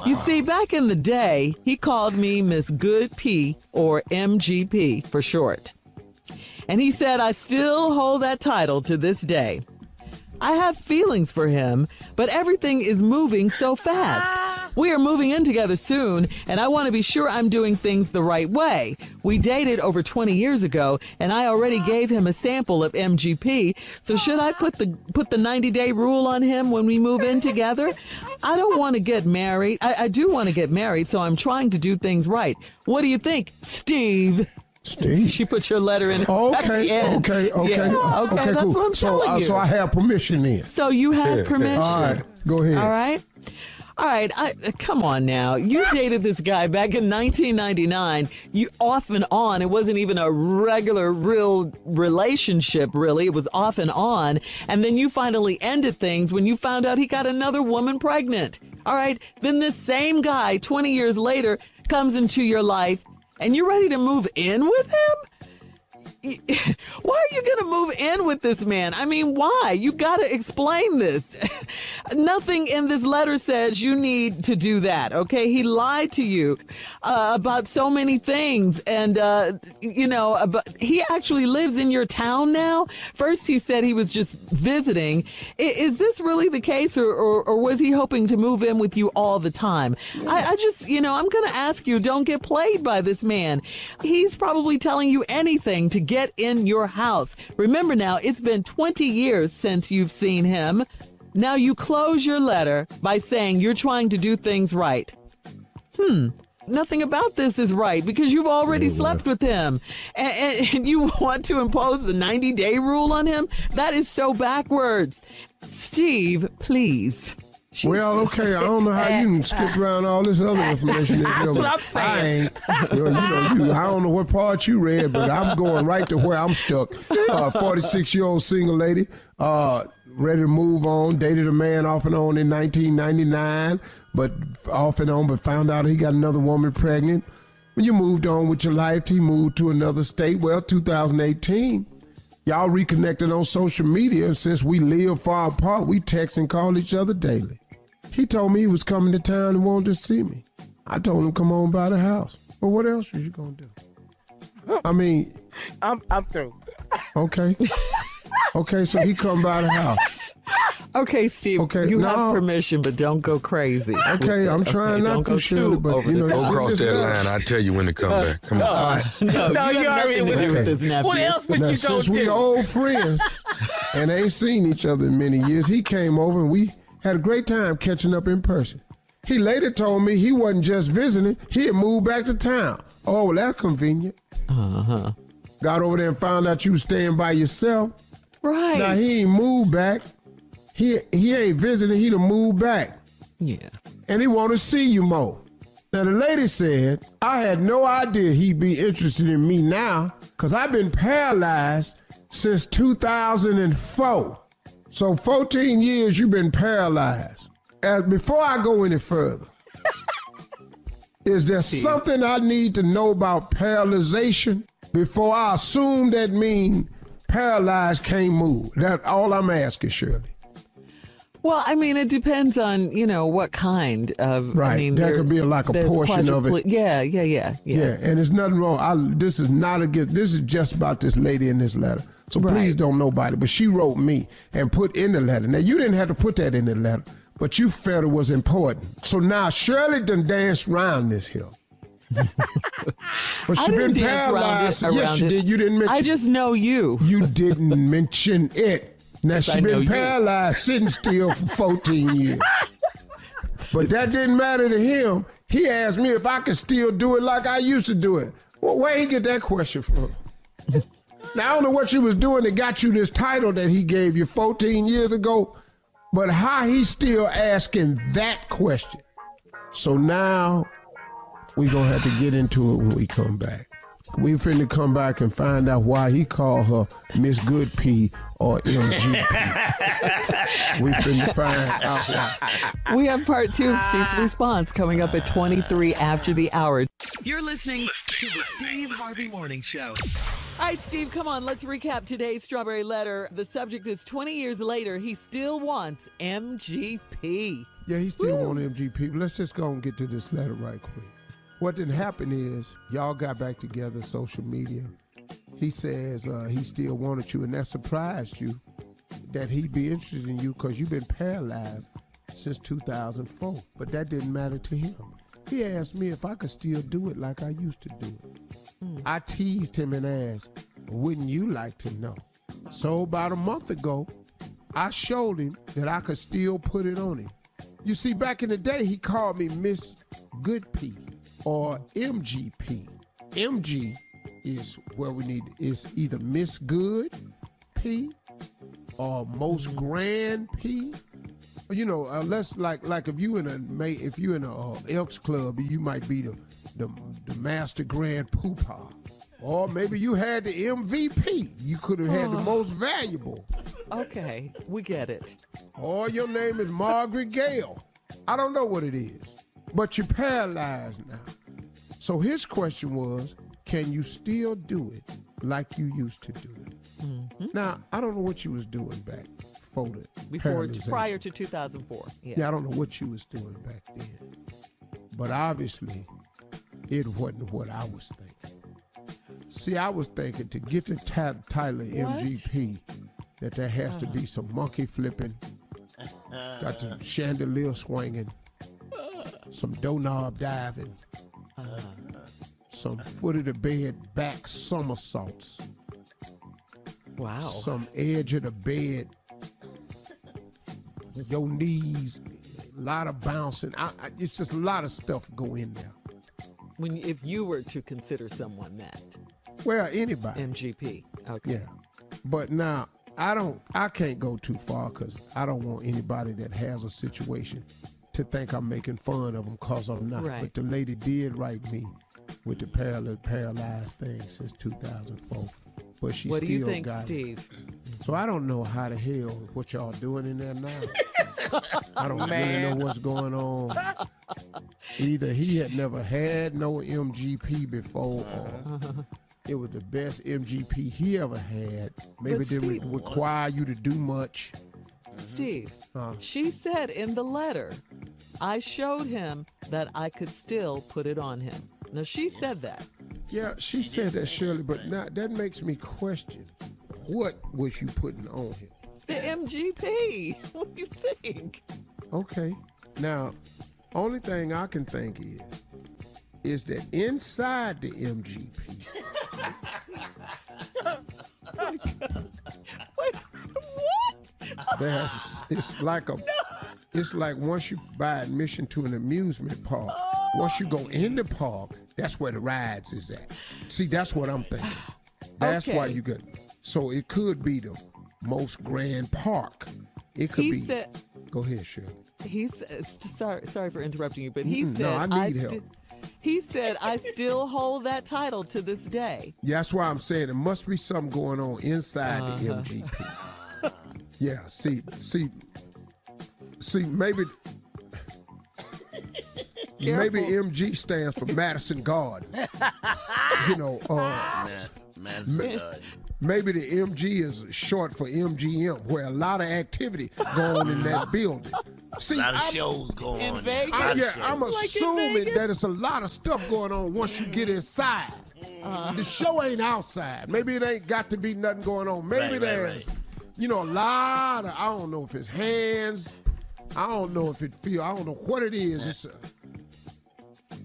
You see, back in the day, he called me Miss Good P, or MGP for short. And he said I still hold that title to this day. I have feelings for him, but everything is moving so fast. We are moving in together soon, and I want to be sure I'm doing things the right way. We dated over 20 years ago, and I already gave him a sample of MGP, so should I put the 90-day rule on him when we move in together? I don't want to get married. I do want to get married, so I'm trying to do things right. What do you think, Steve? Steve? She put your letter in. Okay, yeah. okay, that's cool. what I'm telling you. So I have permission then. So you have permission. All right, go ahead. All right. Come on now. You dated this guy back in 1999. You off and on. It wasn't even a regular, real relationship, really. It was off and on. And then you finally ended things when you found out he got another woman pregnant. All right. Then this same guy, 20 years later, comes into your life and you're ready to move in with him? Why are you going to move in with this man? I mean, why? You got to explain this. Nothing in this letter says you need to do that, okay? He lied to you about so many things. And, but he actually lives in your town now. First, he said he was just visiting. Is this really the case, or was he hoping to move in with you all the time? I just, I'm going to ask you, don't get played by this man. He's probably telling you anything to get in your house. Remember now, it's been 20 years since you've seen him. Now you close your letter by saying you're trying to do things right. Nothing about this is right because you've already slept with him. And you want to impose the 90-day rule on him? That is so backwards. Steve, please. Well, okay, I don't know how you can skip around all this other information. That's what I'm saying. I don't know what part you read, but I'm going right to where I'm stuck. 46-year-old single lady, ready to move on, dated a man off and on in 1999, but found out he got another woman pregnant. When you moved on with your life, he moved to another state. Well, 2018. Y'all reconnected on social media, and since we live far apart, we text and call each other daily. He told me he was coming to town and wanted to see me. I told him come on by the house. Well, what else was you gonna do? I mean, I'm through. Okay. Okay, so he come by the house. Okay, Steve, you have permission, but don't go crazy. Okay, I'm trying not to shoot, but go across that line. I'll tell you when to come back. Come on. No, you already with his nephew. What else would you go do? Since we old friends and ain't seen each other in many years, he came over and we had a great time catching up in person. He later told me he wasn't just visiting, he had moved back to town. Oh, well, that's convenient. Uh-huh. Got over there and found out you was staying by yourself. Right. Now, he ain't moved back. He ain't visiting, he done moved back. Yeah. And he want to see you more. Now, the lady said, I had no idea he'd be interested in me now because I've been paralyzed since 2004. So 14 years you've been paralyzed. Before I go any further, is there something I need to know about paralyzation before I assume that means paralyzed can't move? That's all I'm asking, Shirley. Well, I mean, it depends on, what kind of... Right, I mean, that could be like a portion of it. Yeah. Yeah, and there's nothing wrong. This is not against... This is just about this lady in this letter. So please don't nobody. But she wrote me and put in the letter. Now, you didn't have to put that in the letter, but you felt it was important. So now Shirley done danced around this hill. But she been paralyzed. Yes, you did. You didn't mention it. I just know you. You didn't mention it. Now, she been paralyzed, sitting still for 14 years. But that didn't matter to him. He asked me if I could still do it like I used to do it. Well, where he get that question from? Now, I don't know what you was doing that got you this title that he gave you 14 years ago, but how he still asking that question. So now we going to have to get into it when we come back. We finna come back and find out why he called her Miss Good P or MGP. We finna find out why. We have part 2 of Steve's response coming up at 23 after the hour. You're listening to the Steve Harvey Morning Show. All right, Steve, come on. Let's recap today's Strawberry Letter. The subject is 20 years later, he still wants MGP. Yeah, he still want MGP. But let's just go and get to this letter right quick. What didn't happen is y'all got back together, social media. He says he still wanted you, and that surprised you that he'd be interested in you because you've been paralyzed since 2004. But that didn't matter to him. He asked me if I could still do it like I used to do it. I teased him and asked, wouldn't you like to know? So about a month ago, I showed him that I could still put it on him. You see, back in the day, he called me Miss Good P or MGP. MG is where we need is either Miss Good P or Most Grand P. You know, unless like if you in a Elks Club, you might be the Master Grand Poopah. Or maybe you had the MVP. You could have had the most valuable. Okay, we get it. Or your name is Margaret Gale. I don't know what it is, but you're paralyzed now. So his question was, can you still do it like you used to do it? Mm-hmm. Now, I don't know what you was doing back prior to 2004. Yeah, I don't know what you was doing back then. But obviously, it wasn't what I was thinking. See, I was thinking to get the title of MGP, that there has to be some monkey flipping, got the chandelier swinging, some doorknob diving, some foot of the bed back somersaults. Wow. Some edge of the bed, your knees, a lot of bouncing. It's just a lot of stuff go in there. If you were to consider someone that. Well, anybody. MGP. Okay. Yeah. But now, I can't go too far because I don't want anybody that has a situation to think I'm making fun of them because I'm not. Right. But the lady did write me with the paralyzed thing since 2004. But she what still do you think, got Steve? It. So I don't know how the hell what y'all doing in there now. I don't really know what's going on. Either he had never had no MGP before, or it was the best MGP he ever had. Maybe it didn't require you to do much. Steve, she said in the letter, I showed him that I could still put it on him. Now, she said that. Yeah, she said that, Shirley, but now that makes me question, what was you putting on him? The MGP. What do you think? Okay. Now, only thing I can think is that inside the MGP. Wait, what? It's like once you buy admission to an amusement park, once you go in the park, that's where the rides is at. See, that's what I'm thinking. That's why you get. So it could be the most grand park. It could be. Go ahead, Shirley. He said, sorry for interrupting you, but he said, no, I need help. He said, I still hold that title to this day. Yeah, that's why I'm saying there must be something going on inside the MGP. Yeah, see, maybe MG stands for Madison Garden. You know, Madison Garden. Maybe the MG is short for MGM, where a lot of activity going on in that building. See, a lot of shows going on. In Vegas? I'm assuming that it's a lot of stuff going on once you get inside. The show ain't outside. Maybe it ain't got to be nothing going on. Maybe there's, a lot of, I don't know if it's hands. I don't know if it feels, I don't know what it is.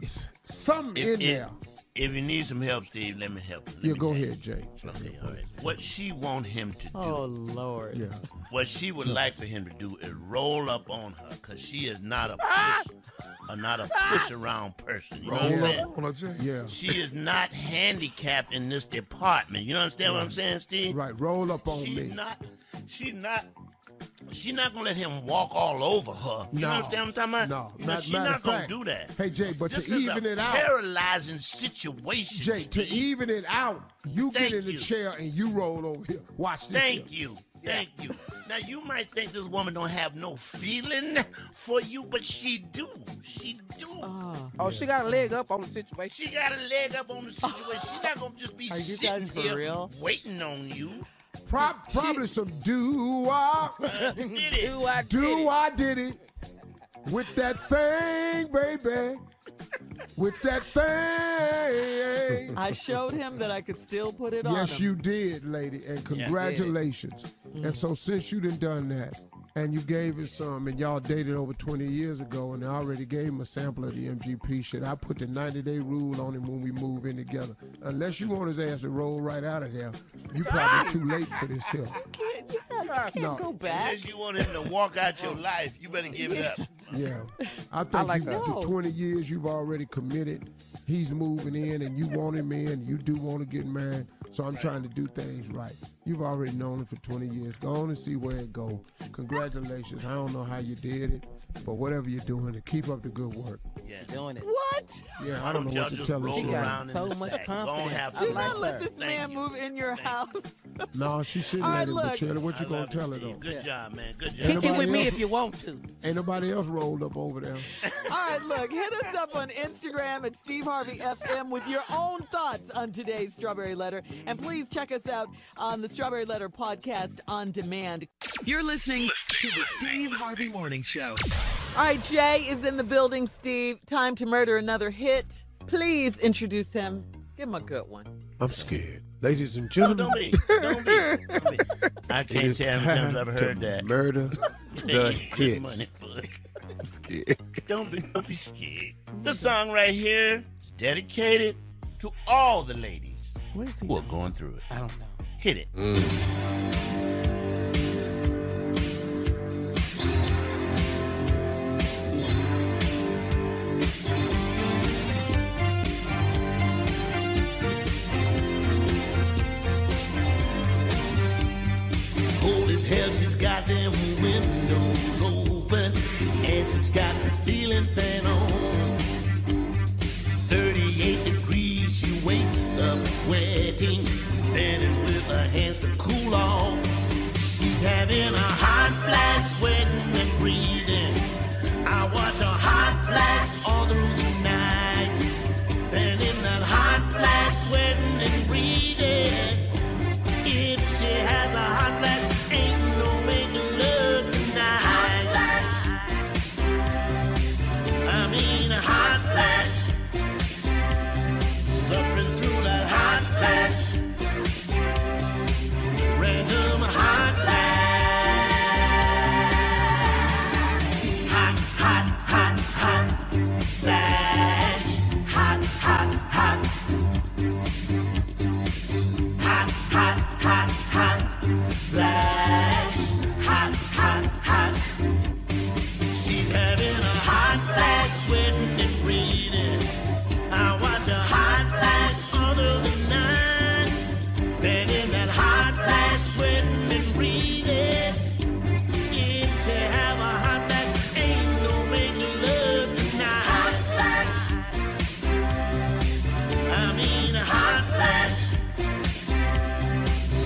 It's something in there. If you need some help, Steve, let me help you. Go ahead, Jay. Okay, all right. What she want him to do. Oh, Lord. Yeah. What she would like for him to do is roll up on her, because she is not a push around person. You know what I'm saying? Roll up on her, Jay. Yeah. She is not handicapped in this department. You understand what I'm saying, Steve? Right, roll up on me. She's not gonna let him walk all over her. You understand what I'm talking about? No, she's not gonna do that. Hey, Jay, but this to even it out, paralyzing situation. Jay, to even it out, you get in the chair and you roll over here. Watch this. Thank you. Now you might think this woman don't have no feeling for you, but she do. She do. She got a leg up on the situation. She got a leg up on the situation. She's not gonna just be sitting here waiting on you. Probably some do I did it. With that thing, baby. With that thing. I showed him that I could still put it on him. Yes, you did, lady, and congratulations. And so since you done that, and you gave it some, and y'all dated over 20 years ago, and I already gave him a sample of the MGP shit, I put the 90-day rule on him when we move in together. Unless you want his ass to roll right out of there, you probably too late for this here. I can't go back. Unless you want him to walk out your life, you better give it up. Yeah. I think like the that. 20 years you've already committed. He's moving in, and you want him in. You do want to get married. So I'm trying to do things right. You've already known him for 20 years. Go on and see where it goes. Congratulations. I don't know how you did it, but whatever you're doing, keep up the good work. Yeah. Doing it. What? Yeah, I don't know Y'all what to just tell roll you. around in so the much sack. confidence. Have Do to not like let her. this Thank man you. move in your house. No, she shouldn't All let right, him. look. But Shirley, what you I gonna love you, tell her Steve. though? Good job, man. Good job. Kick it with Anybody me else? if you want to. Ain't nobody else rolled up over there. All right, look, hit us up on Instagram at Steve Harvey FM with your own thoughts on today's Strawberry Letter. And please check us out on the Strawberry Letter podcast on demand. You're listening to the Steve Harvey Morning Show. All right, Jay is in the building, Steve. Time to murder another hit. Please introduce him. Give him a good one. I'm scared. Ladies and No, gentlemen, don't be. Don't be. I can't tell how many times I've heard that. murder the hits. Money for it. I'm scared. Don't be scared. The song right here is dedicated to all the ladies What is he? who are going through it. I don't know. Hit it. Cold as hell, she's got them windows open, and she's got the ceiling fan on. 38 degrees, she wakes up sweating, standing with her hands to cool off. She's having a hot flash, sweating and breathing. I watch a hot flash all through the night. Then in that hot flash, sweating and breathing. If she has a hot flash, ain't no making love tonight. I mean a hot flash. Suffering through that hot flash. Random hot flash. Hot, hot, hot, hot flash. Hot, hot, hot. Hot, hot, hot, hot flash. Hot, hot, hot. She's having a hot flash, sweating and breathing. I watch a hot flash all through the night. Then in that hot flash, sweating and breathing. If she have a hot flash, ain't no making love tonight. Hot flash. I mean a hot flash.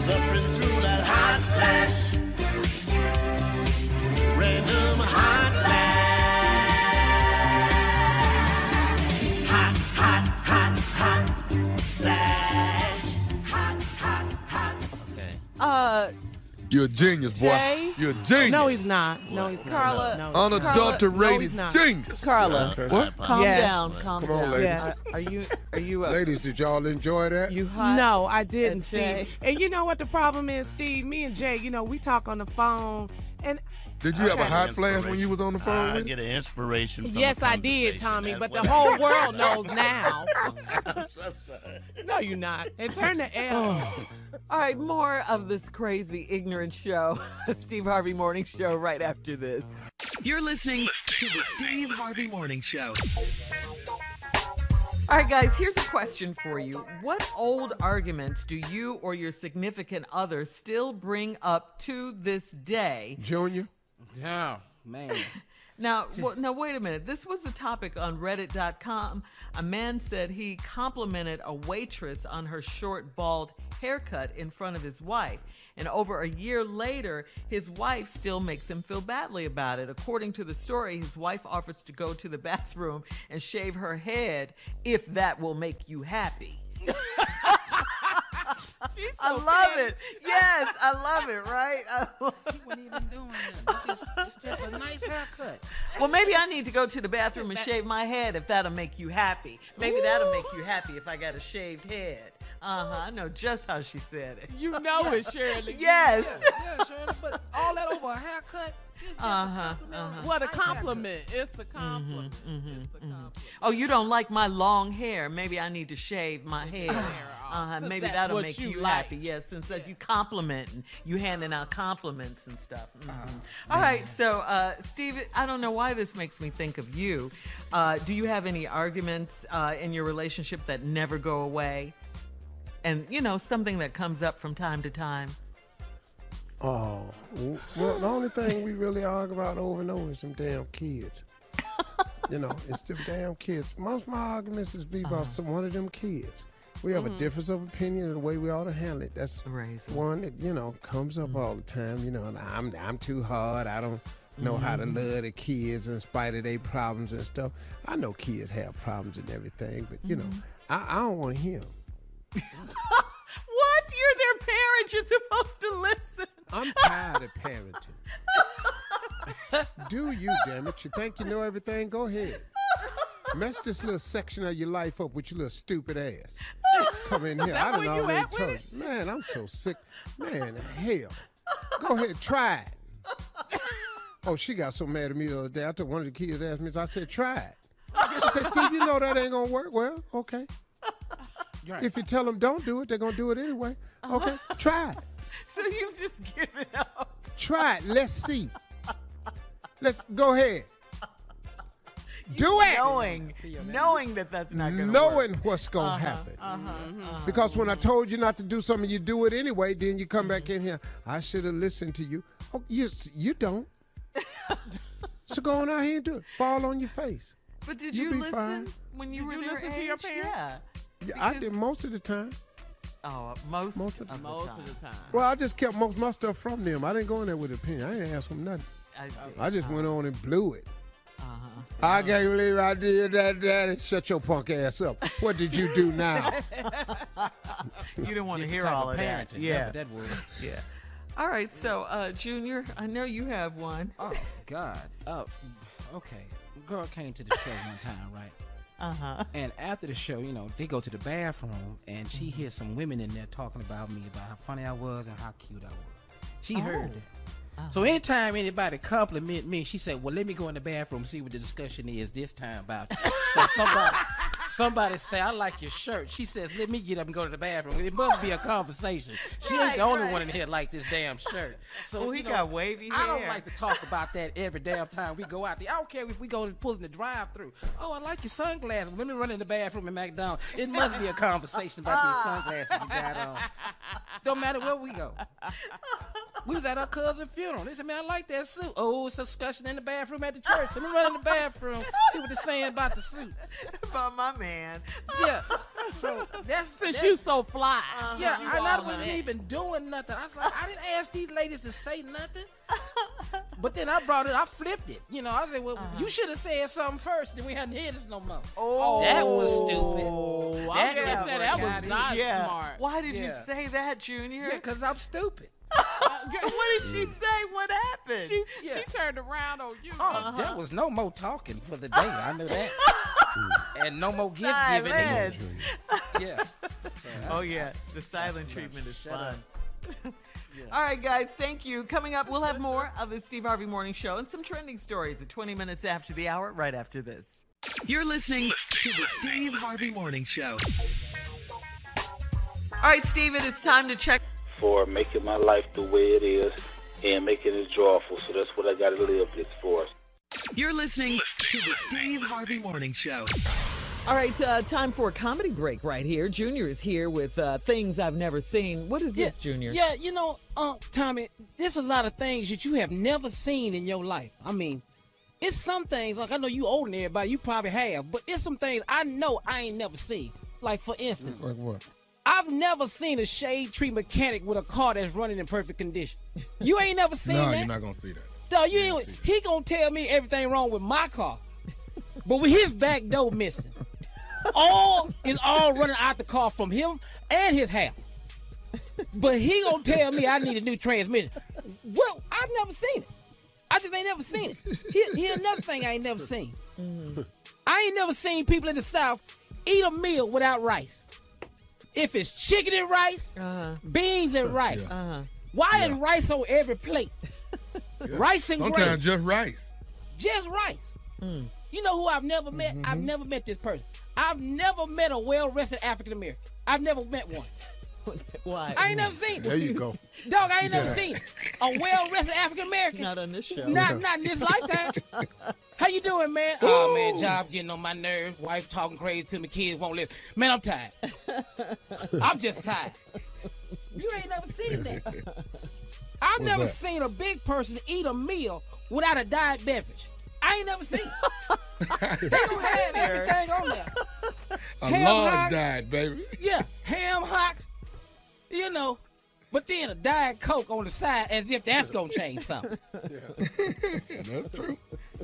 Suffering through that hot flash. Random hot flash. Hot, hot, hot, hot flash. Hot, hot, hot. Okay. You're a genius, boy. Jay? You're a genius. No, he's not. No, he's not. Carla. No, Unadulterated he's not. genius. Carla, What? calm Yes. down, calm Come on, down. ladies. Yes. Are you Ladies, did y'all enjoy that? you hot? No, I didn't, And Jay? Steve. And you know what the problem is, Steve? Me and Jay, we talk on the phone, and Did you have a hot flash when you was on the phone I with get an inspiration from yes, a I did, conversation. Tommy. That's But the what whole happened. world knows now. I'm so sorry. No, you're not. And turn the L. All right, more of this crazy, ignorant show, Steve Harvey Morning Show, right after this. You're listening to the Steve Harvey Morning Show. All right, guys, here's a question for you. What old arguments do you or your significant other still bring up to this day? Junior? Yeah, man. Now, wait a minute. This was the topic on Reddit.com. A man said he complimented a waitress on her short, bald haircut in front of his wife. And over a year later, his wife still makes him feel badly about it. According to the story, his wife offers to go to the bathroom and shave her head if that will make you happy. I love it. Yes, I love it, right? He wasn't even doing that. It's just a nice haircut. Well, maybe I need to go to the bathroom and shave my head if that'll make you happy. Maybe that'll make you happy if I got a shaved head. I know just how she said it. You know it, Shirley. Yes. Yeah, Shirley, but all that over a haircut. It's just a compliment. What a compliment. It's the compliment. It's the compliment. Oh, you don't like my long hair. Maybe I need to shave my hair. Maybe that's that'll what make you you like. happy. Yes, since that you compliment and you handing out compliments and stuff. All right, so Steve, I don't know why this makes me think of you. Do you have any arguments in your relationship that never go away? And, you know, something that comes up from time to time? Oh, well, the only thing we really argue about over and over is them damn kids. You know, it's them damn kids. Most of my arguments is about one of them kids. We have a difference of opinion in the way we ought to handle it. That's one that, you know, comes up all the time. You know, and I'm too hard. I don't know how to love the kids in spite of their problems and stuff. I know kids have problems and everything, but, you know, I don't want to hear them. What? You're their parents. You're supposed to listen. I'm tired of parenting. Do you, damn it? You think you know everything? Go ahead. Mess this little section of your life up with your little stupid ass. Come in here. I don't already told you. Man, I'm so sick. Man, hell. Go ahead, try it. Oh, she got so mad at me the other day. I told one of the kids asked me, I said, try it. She said, Steve, you know that ain't going to work. Well, okay. Right. If you tell them don't do it, they're going to do it anyway. Okay, try it. So you just give it up. Try it. Let's see. Let's go ahead. Do it. Knowing that that's not going to work. Knowing what's going to happen. Because when I told you not to do something, you do it anyway, then you come back in here. I should have listened to you. Oh, you don't. So go on out here and do it. Fall on your face. But did You'll you be listen fine. when you Did were you their listen to age? your parents? Yeah. I did most of the time. Oh, most of the Most time. of the time. Well, I just kept most of my stuff from them. I didn't go in there with an opinion. I didn't ask them nothing. I just went on and blew it. I can't believe I did that, Daddy. Shut your punk ass up. What did you do now? You didn't want to hear all of that. Parenting. Yeah. That would. Yeah. All right, so Junior, I know you have one. Oh God. Oh, okay. Girl came to the show one time, right? And after the show, you know, they go to the bathroom, and she hears some women in there talking about me, about how funny I was and how cute I was. She heard that. So anytime anybody compliment me, she said, well, let me go in the bathroom and see what the discussion is this time about you. So somebody say, I like your shirt. She says, let me get up and go to the bathroom. It must be a conversation. She ain't the only one in here like this damn shirt. So he got wavy hair. I don't like to talk about that every damn time we go out there. I don't care if we go to pull in the drive-through. Oh, I like your sunglasses. Let me run in the bathroom at McDonald's. It must be a conversation about these sunglasses you got on. Don't matter where we go. We was at our cousin's funeral. They said, man, I like that suit. Oh, it's a discussion in the bathroom at the church. Let me run in the bathroom, see what they're saying about the suit. About my man. Yeah. So Since you so fly. Yeah, I wasn't even doing nothing. I was like, I didn't ask these ladies to say nothing. But then I flipped it. You know, I said, well, you should have said something first, then we hadn't heard this no more. Oh, that was stupid. That was not smart. Why did you say that, Junior? Yeah, because I'm stupid. What did she say? What happened? She turned around on you. Oh, there was no more talking for the day. I knew that. And no more gift giving. Yeah. So, the silent treatment is fun. All right, guys, thank you. Coming up, we'll have more of the Steve Harvey Morning Show and some trending stories at 20 minutes after the hour, right after this. You're listening to the Steve Harvey Morning Show. All right, Steve, it's time to check. For making my life the way it is and making it joyful. So that's what I got to live this for. You're listening to the Steve Harvey Morning Show. All right, time for a comedy break right here. Junior is here with things I've never seen. What is this, Junior? Yeah, you know, Tommy, there's a lot of things that you have never seen in your life. I mean, it's some things, like I know you older than everybody, you probably have, but it's some things I know I ain't never seen. Like, for instance. Like what? I've never seen a shade tree mechanic with a car that's running in perfect condition. You ain't never seen that? No, you're not going to see that. No, you ain't. He going to tell me everything wrong with my car. But with his back door missing. All running out the car from him and his house. But he gonna tell me I need a new transmission. Well, I've never seen it. I just ain't never seen it. Here's another thing I ain't never seen. I ain't never seen people in the South eat a meal without rice. If it's chicken and rice, beans and rice. Why is rice on every plate? Rice and gravy. Sometimes just rice. Just rice. You know who I've never met? I've never met this person. I've never met a well-rested African American. I've never met one. Why? I ain't never seen it. There you go. Dog, I ain't never seen it. A well-rested African American. Not on this show. Not in this lifetime. How you doing, man? Oh, man, job getting on my nerves. Wife talking crazy to me. Kids won't live. Man, I'm tired. I'm just tired. You ain't never seen that. I've never seen a big person eat a meal without a diet beverage. I ain't never seen it. They don't have everything on there. A large diet, baby. Yeah, ham hocks, you know, but then a Diet Coke on the side as if that's going to change something. That's true.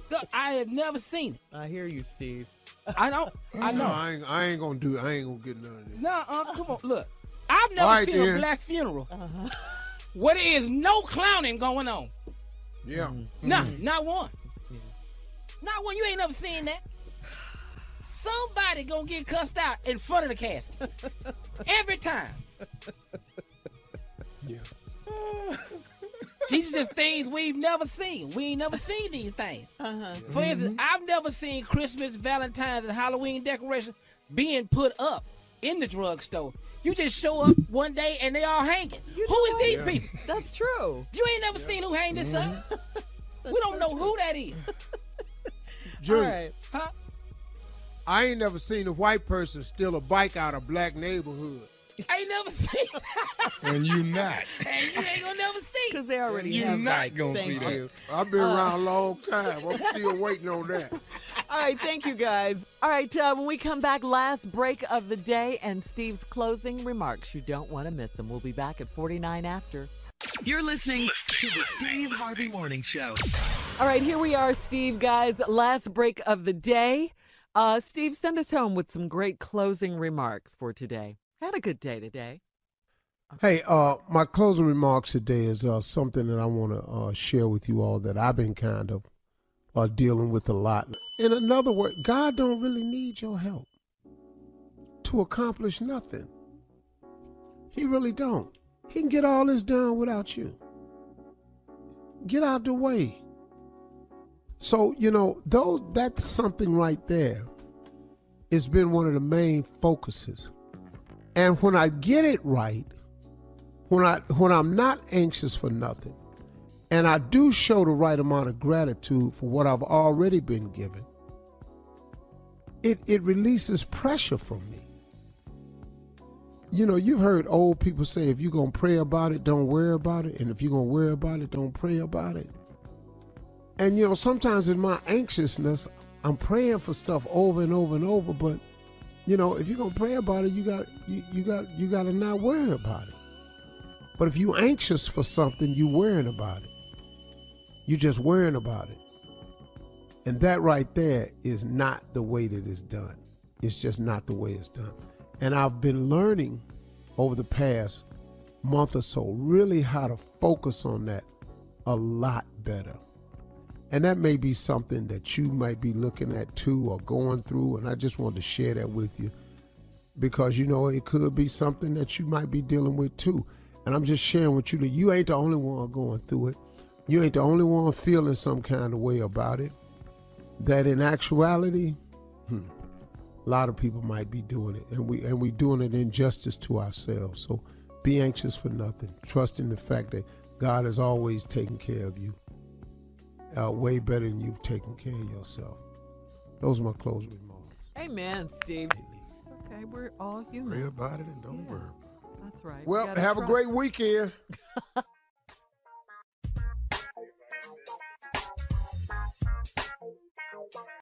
Look, I have never seen it. I hear you, Steve. I know. I ain't gonna do it. I ain't gonna get none of this. No, come on. Look, I've never seen a black funeral where there is no clowning going on. Yeah. Not one. Not one. You ain't never seen that. Somebody gonna get cussed out in front of the casket. Every time. Yeah. These are just things we've never seen. We ain't never seen these things. For instance, I've never seen Christmas, Valentine's, and Halloween decorations being put up in the drugstore. You just show up one day and they all hanging. Who is these people? That's true. You ain't never seen who hang this up. We don't know who that is. Junior, right. Huh? I ain't never seen a white person steal a bike out of a black neighborhood. I ain't never seen And you not. And you ain't gonna never see. Because they already You have not bikes. gonna Thank see you. I've been around a long time. I'm still waiting on that. All right, thank you, guys. All right, when we come back, last break of the day and Steve's closing remarks. You don't want to miss them. We'll be back at 49 after. You're listening to the Steve Harvey Morning Show. All right, here we are, Steve, guys. Last break of the day. Steve, send us home with some great closing remarks for today. Had a good day today. Hey, my closing remarks today is something that I want to share with you all that I've been kind of dealing with a lot. In another word, God don't really need your help to accomplish nothing. He really don't. He can get all this done without you. Get out the way. So, that's something right there. It's been one of the main focuses. And when I get it right, when I'm not anxious for nothing, and I do show the right amount of gratitude for what I've already been given, it releases pressure from me. You've heard old people say, if you're going to pray about it, don't worry about it. And if you're going to worry about it, don't pray about it. And, sometimes in my anxiousness, I'm praying for stuff over and over and over. But, if you're going to pray about it, you got to not worry about it. But if you're anxious for something, you're worrying about it. You're just worrying about it. And that right there is not the way that it's done. It's just not the way it's done. And I've been learning over the past month or so really how to focus on that a lot better. And that may be something that you might be looking at too or going through. And I just wanted to share that with you because, it could be something that you might be dealing with too. And I'm just sharing with you that you ain't the only one going through it. You ain't the only one feeling some kind of way about it. That in actuality, a lot of people might be doing it, and we doing it injustice to ourselves. So be anxious for nothing. Trust in the fact that God is always taking care of you, way better than you've taken care of yourself. Those are my closing remarks. Amen, Steve. Okay, we're all human. Pray about it and don't worry. That's right. Well, have a great weekend.